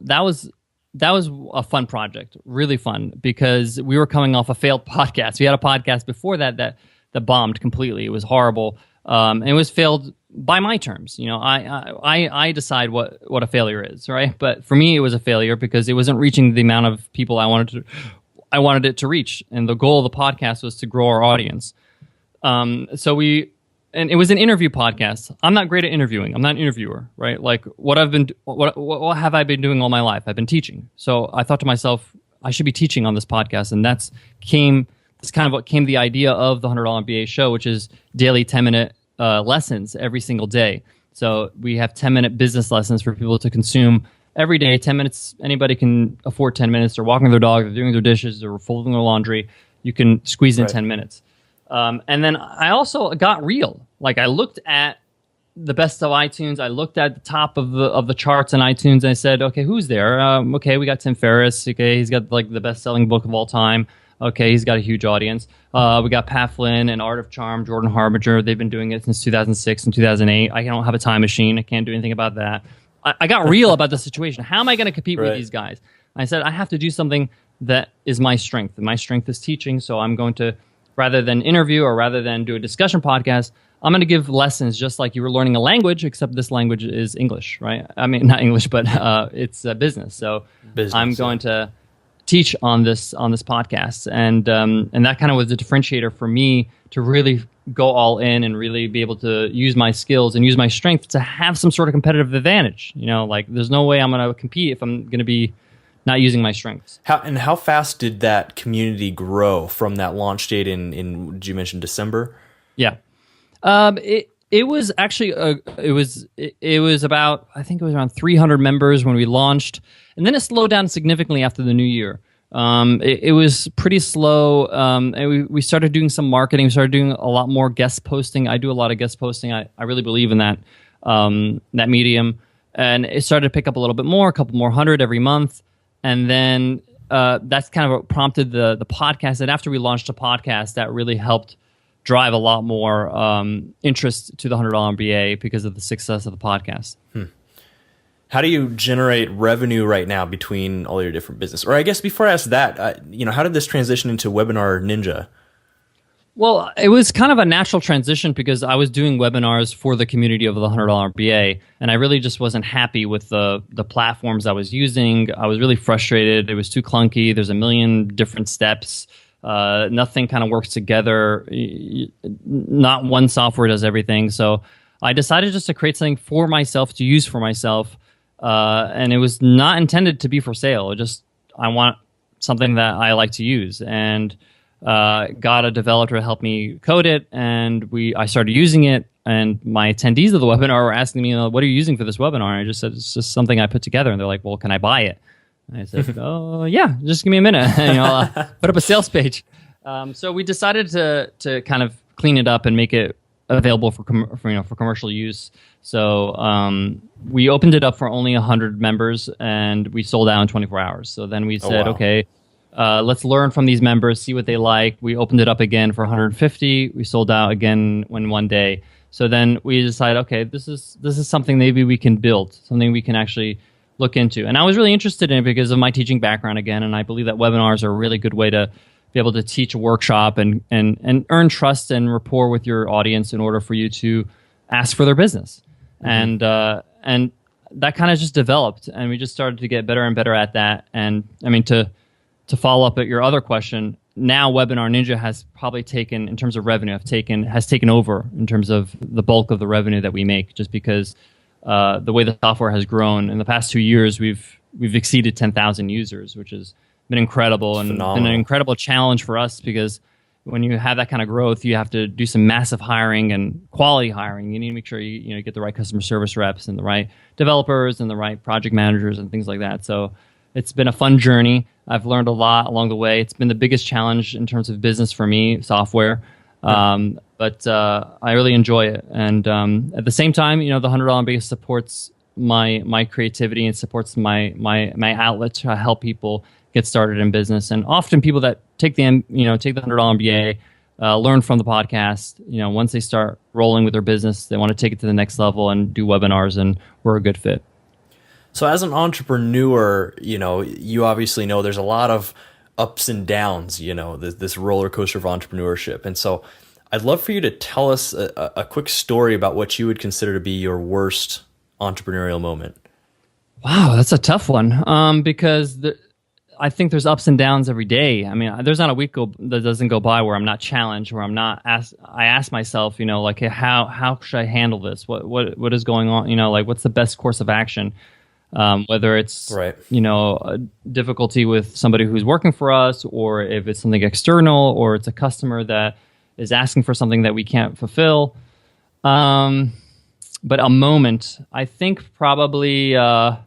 fun project, really fun, because we were coming off a failed podcast. We had a podcast before that bombed completely. It was horrible. And it was failed by my terms. I decide what a failure is, right? But for me, it was a failure because it wasn't reaching the amount of people I wanted it to reach. And the goal of the podcast was to grow our audience. And it was an interview podcast. I'm not great at interviewing. I'm not an interviewer, right? What have I been doing all my life? I've been teaching. So I thought to myself, I should be teaching on this podcast. And it's kind of what came the idea of the $100 MBA show, which is daily 10-minute lessons every single day. So we have 10-minute business lessons for people to consume every day. 10 minutes, anybody can afford 10 minutes. They're walking their dog, they're doing their dishes, they're folding their laundry. You can squeeze in 10 minutes. And then I also got real. Like I looked at the best of iTunes. I looked at the top of the charts in iTunes and I said, okay, who's there? Okay, we got Tim Ferriss. Okay, he's got like the best-selling book of all time. Okay, he's got a huge audience. We got Pat Flynn and Art of Charm, Jordan Harbinger. They've been doing it since 2006 and 2008. I don't have a time machine. I can't do anything about that. I got real about the situation. How am I going to compete with these guys? I said, I have to do something that is my strength. And my strength is teaching. So I'm going to, rather than interview or rather than do a discussion podcast, I'm going to give lessons just like you were learning a language, except this language is English, right? I mean, not English, but it's business. So I'm going to teach on this podcast, and that kind of was the differentiator for me to really go all in and really be able to use my skills and use my strength to have some sort of competitive advantage. You know, like there's no way I'm going to compete if I'm going to be not using my strengths. How fast did that community grow from that launch date in did you mention December? Yeah. It was actually it was about, I think it was around 300 members when we launched, and then it slowed down significantly after the new year. It was pretty slow, and we started doing some marketing. We started doing a lot more guest posting. I do a lot of guest posting. I really believe in that medium, and it started to pick up a little bit more, a couple more hundred every month, and then that's kind of what prompted the podcast. And after we launched a podcast, that really helped drive a lot more interest to the $100 MBA because of the success of the podcast. How do you generate revenue right now between all your different business? Or I guess before I ask that, how did this transition into WebinarNinja? Well, it was kind of a natural transition because I was doing webinars for the community of the $100 MBA, and I really just wasn't happy with the platforms I was using. I was really frustrated. It was too clunky. There's a million different steps. Nothing kind of works together. Not one software does everything. So I decided just to create something for myself, to use for myself. And it was not intended to be for sale. I want something that I like to use, and got a developer to help me code it. And I started using it. And my attendees of the webinar were asking me, "What are you using for this webinar?" And I just said, "It's just something I put together." And they're like, "Well, can I buy it?" And I said, "Oh, yeah, just give me a minute. I'll put up a sales page." So we decided to kind of clean it up and make it available for commercial use. So we opened it up for only 100 members, and we sold out in 24 hours. So then we said, okay, let's learn from these members, see what they like. We opened it up again for 150. We sold out again in one day. So then we decided, okay, this is something maybe we can build, something we can actually look into. And I was really interested in it because of my teaching background again, and I believe that webinars are a really good way to be able to teach a workshop and earn trust and rapport with your audience in order for you to ask for their business. And that kind of just developed, and we just started to get better and better at that. And I mean, to follow up at your other question, now WebinarNinja has probably taken, in terms of revenue, has taken over in terms of the bulk of the revenue that we make, just because the way the software has grown in the past 2 years, we've exceeded 10,000 users, which has been incredible and been an incredible challenge for us, because when you have that kind of growth, you have to do some massive hiring and quality hiring. You need to make sure you get the right customer service reps and the right developers and the right project managers and things like that. So it's been a fun journey. I've learned a lot along the way. It's been the biggest challenge in terms of business for me, software. But I really enjoy it. And at the same time, the $100 MBA supports my creativity and supports my outlet to help people get started in business. And often people that take the $100 MBA, learn from the podcast. Once they start rolling with their business, they want to take it to the next level and do webinars, and we're a good fit. So as an entrepreneur, you obviously know there's a lot of ups and downs, this roller coaster of entrepreneurship. And so I'd love for you to tell us a quick story about what you would consider to be your worst entrepreneurial moment. Wow, that's a tough one, because I think there's ups and downs every day. I mean, there's not a week that doesn't go by where I'm not challenged, where I'm not asked. I ask myself, hey, how should I handle this? What is going on? What's the best course of action? whether it's Right. a difficulty with somebody who's working for us, or if it's something external, or it's a customer that is asking for something that we can't fulfill. But a moment, I think probably, I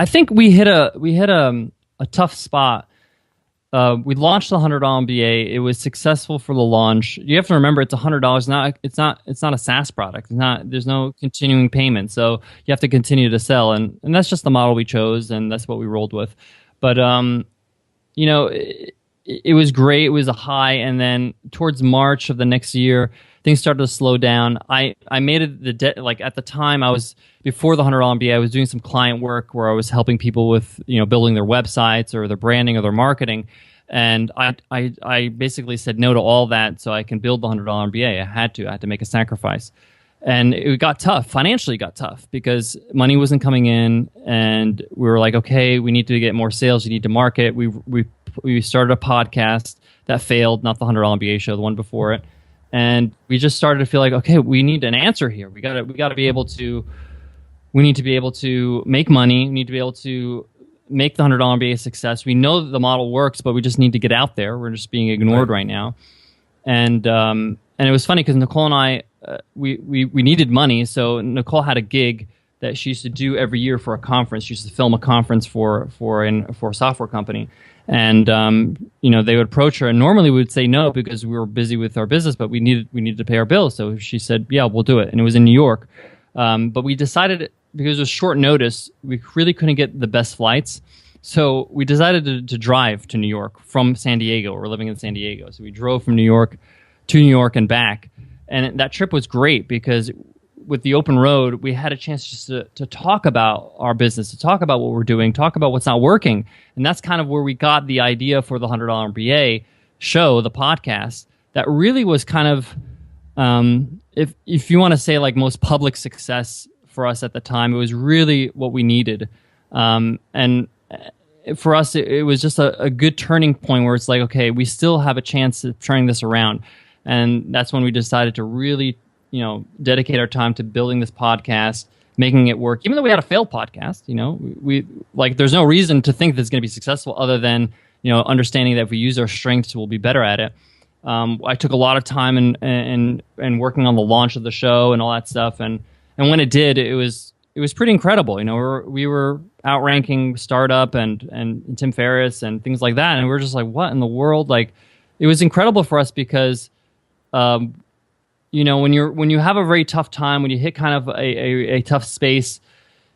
think we hit a tough spot. We launched the $100 MBA. It was successful for the launch. You have to remember, it's $100. It's not a SaaS product. There's no continuing payment. So you have to continue to sell, and that's just the model we chose, and that's what we rolled with. But it was great. It was a high, and then towards March of the next year, things started to slow down. I made it at the time I was before the $100 MBA. I was doing some client work where I was helping people with building their websites or their branding or their marketing, and I basically said no to all that so I can build the $100 MBA. I had to make a sacrifice, and it got tough. Financially, it got tough because money wasn't coming in, and we were like, okay, we need to get more sales. You need to market. We started a podcast that failed, not the $100 MBA show, the one before it. And we just started to feel like, okay, we need an answer here. We got to be able to make money. We need to be able to make the $100 MBA a success. We know that the model works, but we just need to get out there. We're just being ignored right now. And it was funny because Nicole and I, we needed money. So Nicole had a gig that she used to do every year for a conference. She used to film a conference for a software company. And they would approach her, and normally we would say no because we were busy with our business, but we needed to pay our bills. So she said, "Yeah, we'll do it." And it was in New York, but we decided, because it was short notice, we really couldn't get the best flights. So we decided to drive to New York from San Diego. We're living in San Diego, so we drove from New York to New York and back. And that trip was great because with the open road, we had a chance just to talk about our business, to talk about what we're doing, talk about what's not working. And that's kind of where we got the idea for the $100 MBA show, the podcast, that really was kind of, if you want to say like most public success for us at the time, it was really what we needed. And for us, it was just a good turning point where it's like, okay, we still have a chance of turning this around. And that's when we decided to really dedicate our time to building this podcast, making it work. Even though we had a failed podcast, we there's no reason to think that it's going to be successful other than, understanding that if we use our strengths, we'll be better at it. I took a lot of time and working on the launch of the show and all that stuff. And when it did, it was pretty incredible. We were outranking Startup and Tim Ferriss and things like that. And we were just like, what in the world? Like, it was incredible for us because, when you have a very tough time, when you hit kind of a tough space,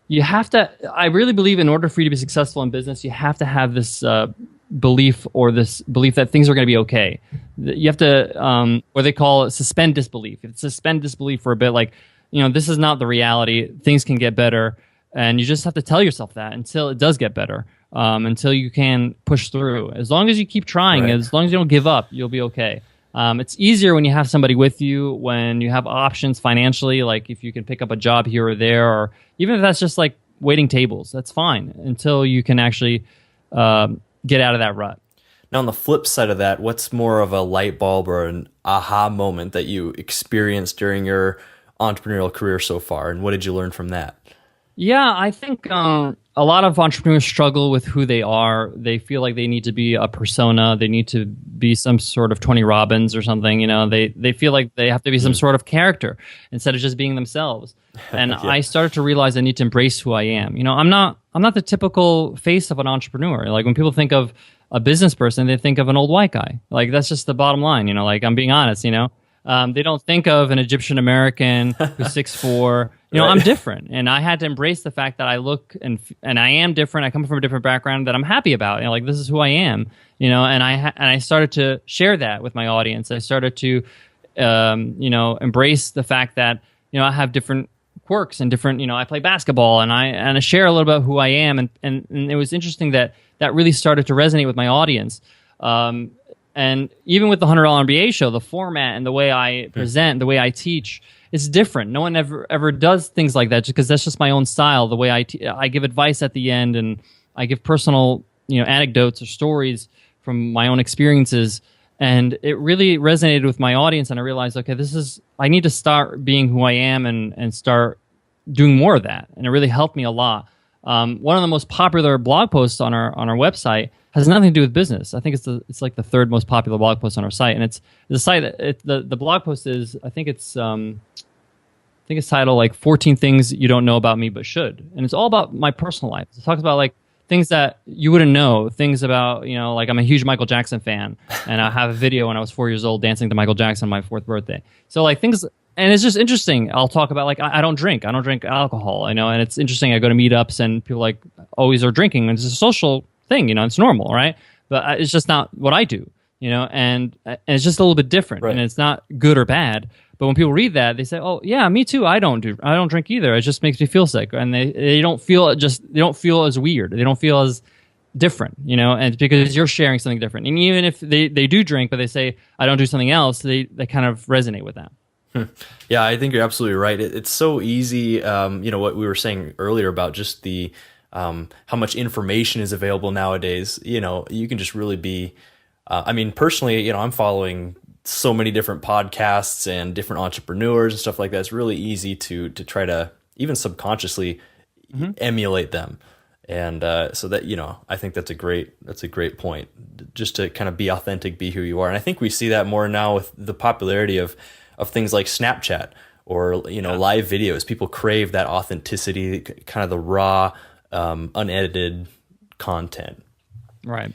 you have to, I really believe in order for you to be successful in business, you have to have this belief that things are going to be okay. You have to, what they call it, suspend disbelief. You have to suspend disbelief for a bit, like, this is not the reality. Things can get better. And you just have to tell yourself that until it does get better, until you can push through. As long as you keep trying, right, as long as you don't give up, you'll be okay. It's easier when you have somebody with you, when you have options financially, like if you can pick up a job here or there, or even if that's just like waiting tables, that's fine until you can actually get out of that rut. Now, on the flip side of that, what's more of a light bulb or an aha moment that you experienced during your entrepreneurial career so far, and what did you learn from that? Yeah, I think a lot of entrepreneurs struggle with who they are. They feel like they need to be a persona. They need to be some sort of Tony Robbins or something. They feel like they have to be some sort of character instead of just being themselves. And yeah. I started to realize I need to embrace who I am. I'm not the typical face of an entrepreneur. Like when people think of a business person, they think of an old white guy. Like that's just the bottom line. Like I'm being honest. They don't think of an Egyptian American who's 6'4". Right. I'm different, and I had to embrace the fact that I look and I am different. I come from a different background that I'm happy about. Like this is who I am. And I started to share that with my audience. I started to, embrace the fact that I have different quirks and different. I play basketball, and I share a little bit of who I am. And it was interesting that really started to resonate with my audience. And even with the $100 MBA show, the format and the way I present, the way I teach, it's different. No one ever does things like that, because that's just my own style. The way I give advice at the end, and I give personal anecdotes or stories from my own experiences, and it really resonated with my audience. And I realized, okay, I need to start being who I am and start doing more of that. And it really helped me a lot. One of the most popular blog posts on our website has nothing to do with business. I think it's like the third most popular blog post on our site, and it's the site. The blog post is I think it's titled like 14 things you don't know about me but should, and it's all about my personal life. It talks about like things that you wouldn't know, things about, like I'm a huge Michael Jackson fan, and I have a video when I was 4 years old dancing to Michael Jackson on my 4th birthday. So like things, and it's just interesting. I'll talk about like I don't drink alcohol, and it's interesting. I go to meetups and people like always are drinking, and it's a social thing, it's normal, right? But it's just not what I do, and it's just a little bit different, and it's not good or bad. But when people read that, they say, "Oh, yeah, me too. I don't drink either. It just makes me feel sick." And they don't feel as weird. They don't feel as different, and because you're sharing something different. And even if they do drink, but they say, "I don't do something else," they kind of resonate with that. Yeah, I think you're absolutely right. It's so easy. What we were saying earlier about just the how much information is available nowadays. You can just really be. Personally, I'm following so many different podcasts and different entrepreneurs and stuff like that. It's really easy to try to even subconsciously emulate them. And so that, I think that's a great point, just to kind of be authentic, be who you are. And I think we see that more now with the popularity of things like Snapchat or, live videos. People crave that authenticity, kind of the raw, unedited content. Right.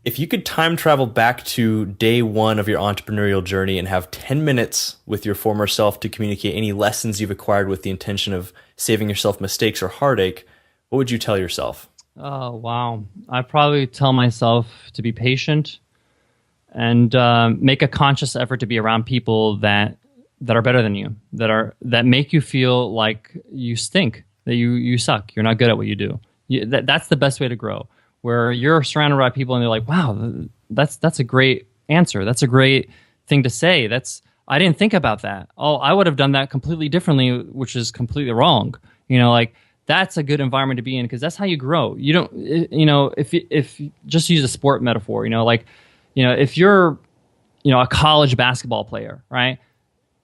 If you could time travel back to day one of your entrepreneurial journey and have 10 minutes with your former self to communicate any lessons you've acquired with the intention of saving yourself mistakes or heartache, what would you tell yourself? Oh, wow. I'd probably tell myself to be patient and make a conscious effort to be around people that are better than you, that make you feel like you stink, that you suck, you're not good at what you do. That's the best way to grow. Where you're surrounded by people and they're like, wow, that's a great answer. That's a great thing to say. I didn't think about that. Oh, I would have done that completely differently, which is completely wrong. That's a good environment to be in because that's how you grow. You don't, if just use a sport metaphor, if you're, a college basketball player, right?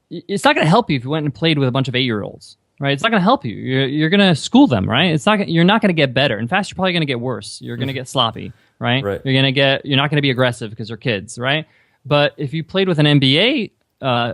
It's not going to help you if you went and played with a bunch of 8-year-olds. Right, it's not going to help you. You're going to school them, right? You're not going to get better. In fact, you're probably going to get worse. You're going to get sloppy, right? You're not going to be aggressive because they're kids, right? But if you played with an NBA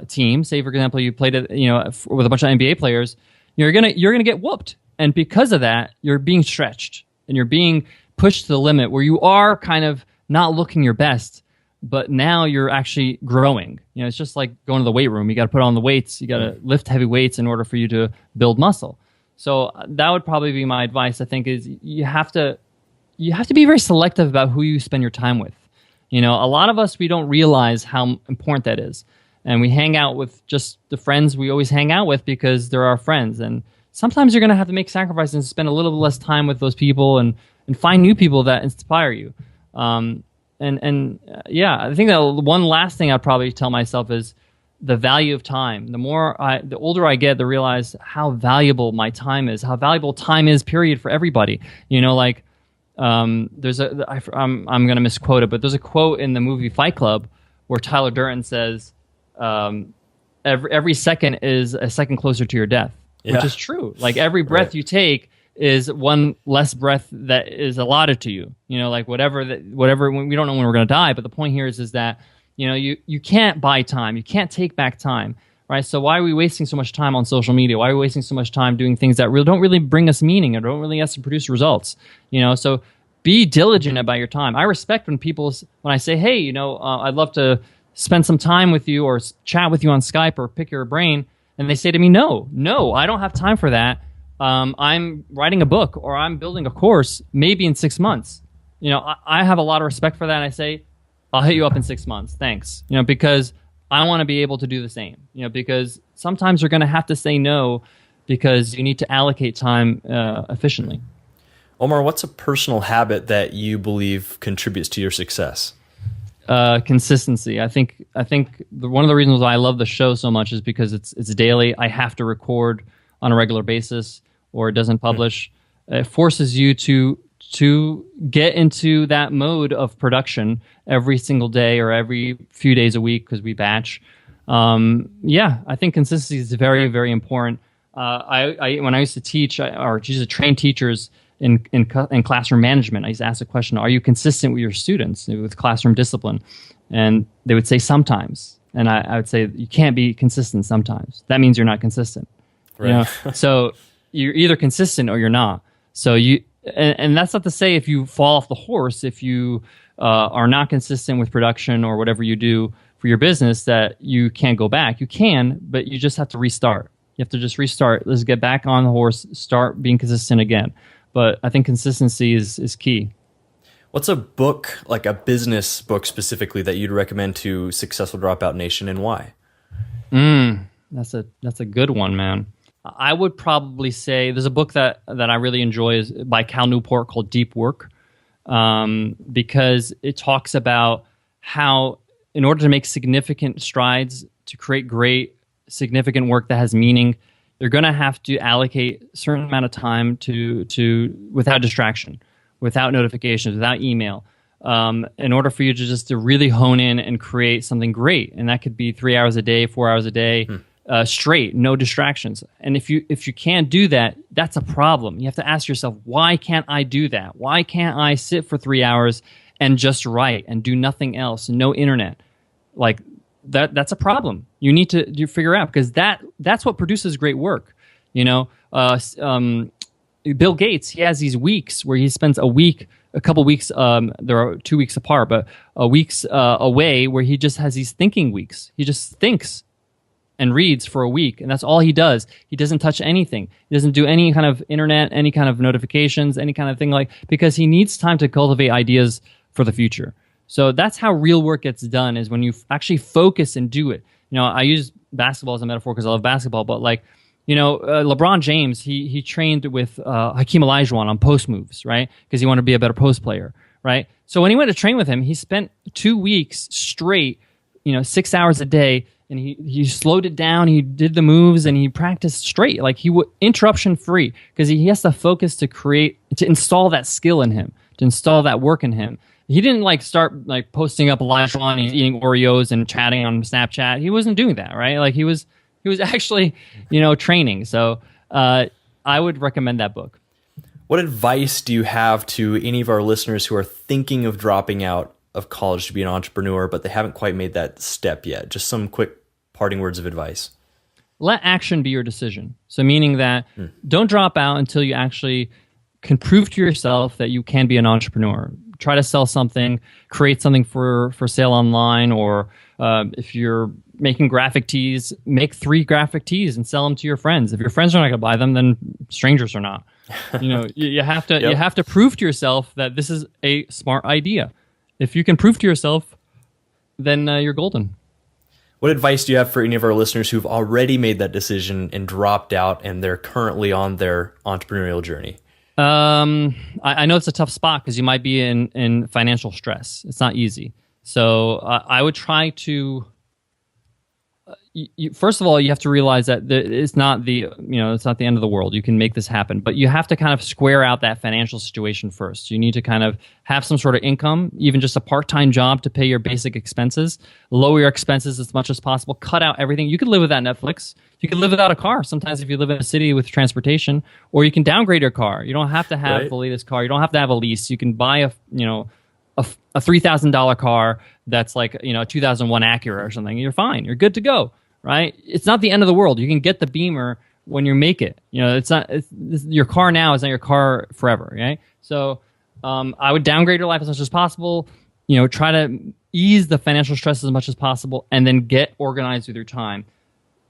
team, say for example, you played with a bunch of NBA players, you're gonna get whooped, and because of that, you're being stretched and you're being pushed to the limit where you are kind of not looking your best. But now you're actually growing. It's just like going to the weight room. You got to put on the weights. You got to lift heavy weights in order for you to build muscle. So that would probably be my advice. I think is you have to be very selective about who you spend your time with. A lot of us, we don't realize how important that is, and we hang out with just the friends we always hang out with because they're our friends. And sometimes you're going to have to make sacrifices and spend a little bit less time with those people and find new people that inspire you. I think that one last thing I'd probably tell myself is the value of time. The older I get, to realize how valuable my time is, how valuable time is, period, for everybody. I'm going to misquote it, but there's a quote in the movie Fight Club where Tyler Durden says, every second is a second closer to your death, which is true. Like every breath you take is one less breath that is allotted to you. Whatever. We don't know when we're going to die, but the point here is that you can't buy time, you can't take back time, right? So why are we wasting so much time on social media? Why are we wasting so much time doing things that don't really bring us meaning or don't really have to produce results? So be diligent about your time. I respect when I say, hey, I'd love to spend some time with you or chat with you on Skype or pick your brain, and they say to me, no, I don't have time for that. I'm writing a book or I'm building a course maybe in 6 months. I have a lot of respect for that. And I say, I'll hit you up in 6 months. Thanks. Because I want to be able to do the same, because sometimes you're going to have to say no because you need to allocate time efficiently. Omar, what's a personal habit that you believe contributes to your success? Consistency. I think one of the reasons why I love the show so much is because it's daily. I have to record on a regular basis or it doesn't publish. It forces you to get into that mode of production every single day or every few days a week because we batch. I think consistency is very, very important. When I used to teach or used to train teachers in classroom management, I used to ask the question, are you consistent with your students with classroom discipline? And they would say sometimes. And I would say, you can't be consistent sometimes. That means you're not consistent. Right. You know? So you're either consistent or you're not. So and that's not to say if you fall off the horse, if you are not consistent with production or whatever you do for your business, that you can't go back. You can, but you just have to restart. You have to just restart. Let's get back on the horse, start being consistent again. But I think consistency is key. What's a book, like a business book specifically, that you'd recommend to Successful Dropout Nation, and why? That's a good one, man. I would probably say there's a book that I really enjoy is by Cal Newport called Deep Work, because it talks about how in order to make significant strides, to create great, significant work that has meaning, you're going to have to allocate a certain amount of time to without distraction, without notifications, without email, in order for you to really hone in and create something great. And that could be 3 hours a day, 4 hours a day, straight, no distractions. And if you can't do that, that's a problem. You have to ask yourself, why can't I do that? Why can't I sit for 3 hours and just write and do nothing else, no internet? Like that's a problem. You need to figure out, because that's what produces great work. You know, Bill Gates, he has these weeks where he spends a couple weeks, there are 2 weeks apart, but weeks away, where he just has these thinking weeks. He just thinks and reads for a week, and that's all he does. He doesn't touch anything. He doesn't do any kind of internet, any kind of notifications, any kind of thing, because he needs time to cultivate ideas for the future. So that's how real work gets done, is when you actually focus and do it. You know, I use basketball as a metaphor because I love basketball, but LeBron James, he trained with Hakeem Olajuwon on post moves, right? Because he wanted to be a better post player, right? So when he went to train with him, he spent 2 weeks straight, 6 hours a day, and he slowed it down. He did the moves and he practiced straight, like interruption free, because he has to focus to install that skill in him, to install that work in him. He didn't start posting up Olajuwon and eating Oreos and chatting on Snapchat. He wasn't doing that, right? Like he was actually, training. So I would recommend that book. What advice do you have to any of our listeners who are thinking of dropping out of college to be an entrepreneur, but they haven't quite made that step yet? Just some quick parting words of advice. Let action be your decision. So meaning that don't drop out until you actually can prove to yourself that you can be an entrepreneur. Try to sell something, create something for sale online, or if you're making graphic tees, make 3 graphic tees and sell them to your friends. If your friends are not going to buy them, then strangers are not. You have to you have to prove to yourself that this is a smart idea. If you can prove to yourself, then you're golden. What advice do you have for any of our listeners who've already made that decision and dropped out, and they're currently on their entrepreneurial journey? I know it's a tough spot because you might be in financial stress. It's not easy. So I would try to. First of all, you have to realize that it's not the end of the world. You can make this happen, but you have to kind of square out that financial situation first. You need to kind of have some sort of income, even just a part-time job to pay your basic expenses, lower your expenses as much as possible, cut out everything. You could live without Netflix. You can live without a car. Sometimes if you live in a city with transportation, or you can downgrade your car. You don't have to have the latest car. You don't have to have a lease. You can buy a $3,000 car that's like a 2001 Acura or something. You're fine. You're good to go. Right? It's not the end of the world. You can get the Beamer when you make it. Your car now is not your car forever, right? So I would downgrade your life as much as possible. Try to ease the financial stress as much as possible, and then get organized with your time.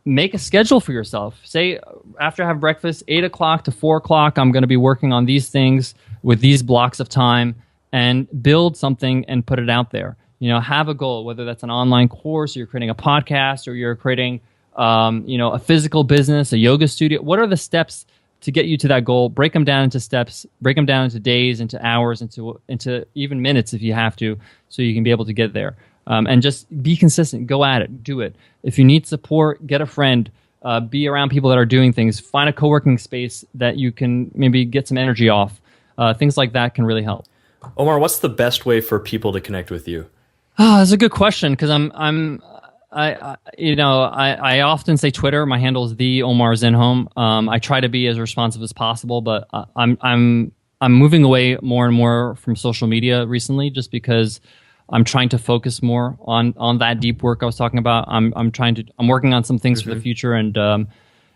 Make a schedule for yourself. Say after I have breakfast, 8 o'clock to 4 o'clock, I'm going to be working on these things with these blocks of time, and build something and put it out there. Have a goal, whether that's an online course, or you're creating a podcast, or you're creating, a physical business, a yoga studio. What are the steps to get you to that goal? Break them down into steps, break them down into days, into hours, into even minutes if you have to, so you can be able to get there. And just be consistent. Go at it. Do it. If you need support, get a friend. Be around people that are doing things. Find a co-working space that you can maybe get some energy off. Things like that can really help. Omar, what's the best way for people to connect with you? Oh, that's a good question, because I often say Twitter. My handle is the Omar Zenhom. I try to be as responsive as possible, but I'm moving away more and more from social media recently, just because I'm trying to focus more on that deep work I was talking about. I'm working on some things for the future, and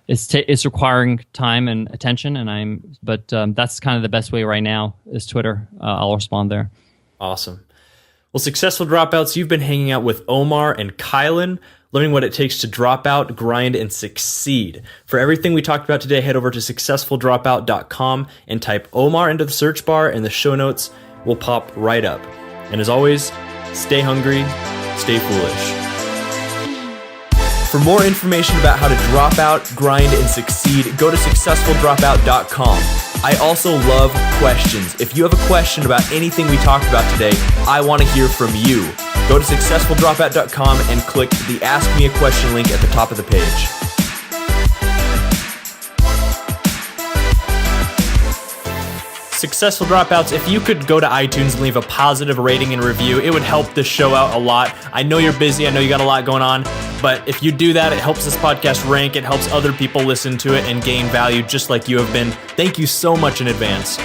it's requiring time and attention. But that's kind of the best way right now is Twitter. I'll respond there. Awesome. Well, successful dropouts, you've been hanging out with Omar and Kylan, learning what it takes to drop out, grind, and succeed. For everything we talked about today, head over to successfuldropout.com and type Omar into the search bar, and the show notes will pop right up. And as always, stay hungry, stay foolish. For more information about how to drop out, grind, and succeed, go to successfuldropout.com. I also love questions. If you have a question about anything we talked about today, I want to hear from you. Go to successfuldropout.com and click the Ask Me a Question link at the top of the page. Successful Dropouts, if you could go to iTunes and leave a positive rating and review, it would help this show out a lot. I know you're busy, I know you got a lot going on, but if you do that, it helps this podcast rank, it helps other people listen to it and gain value just like you have been. Thank you so much in advance.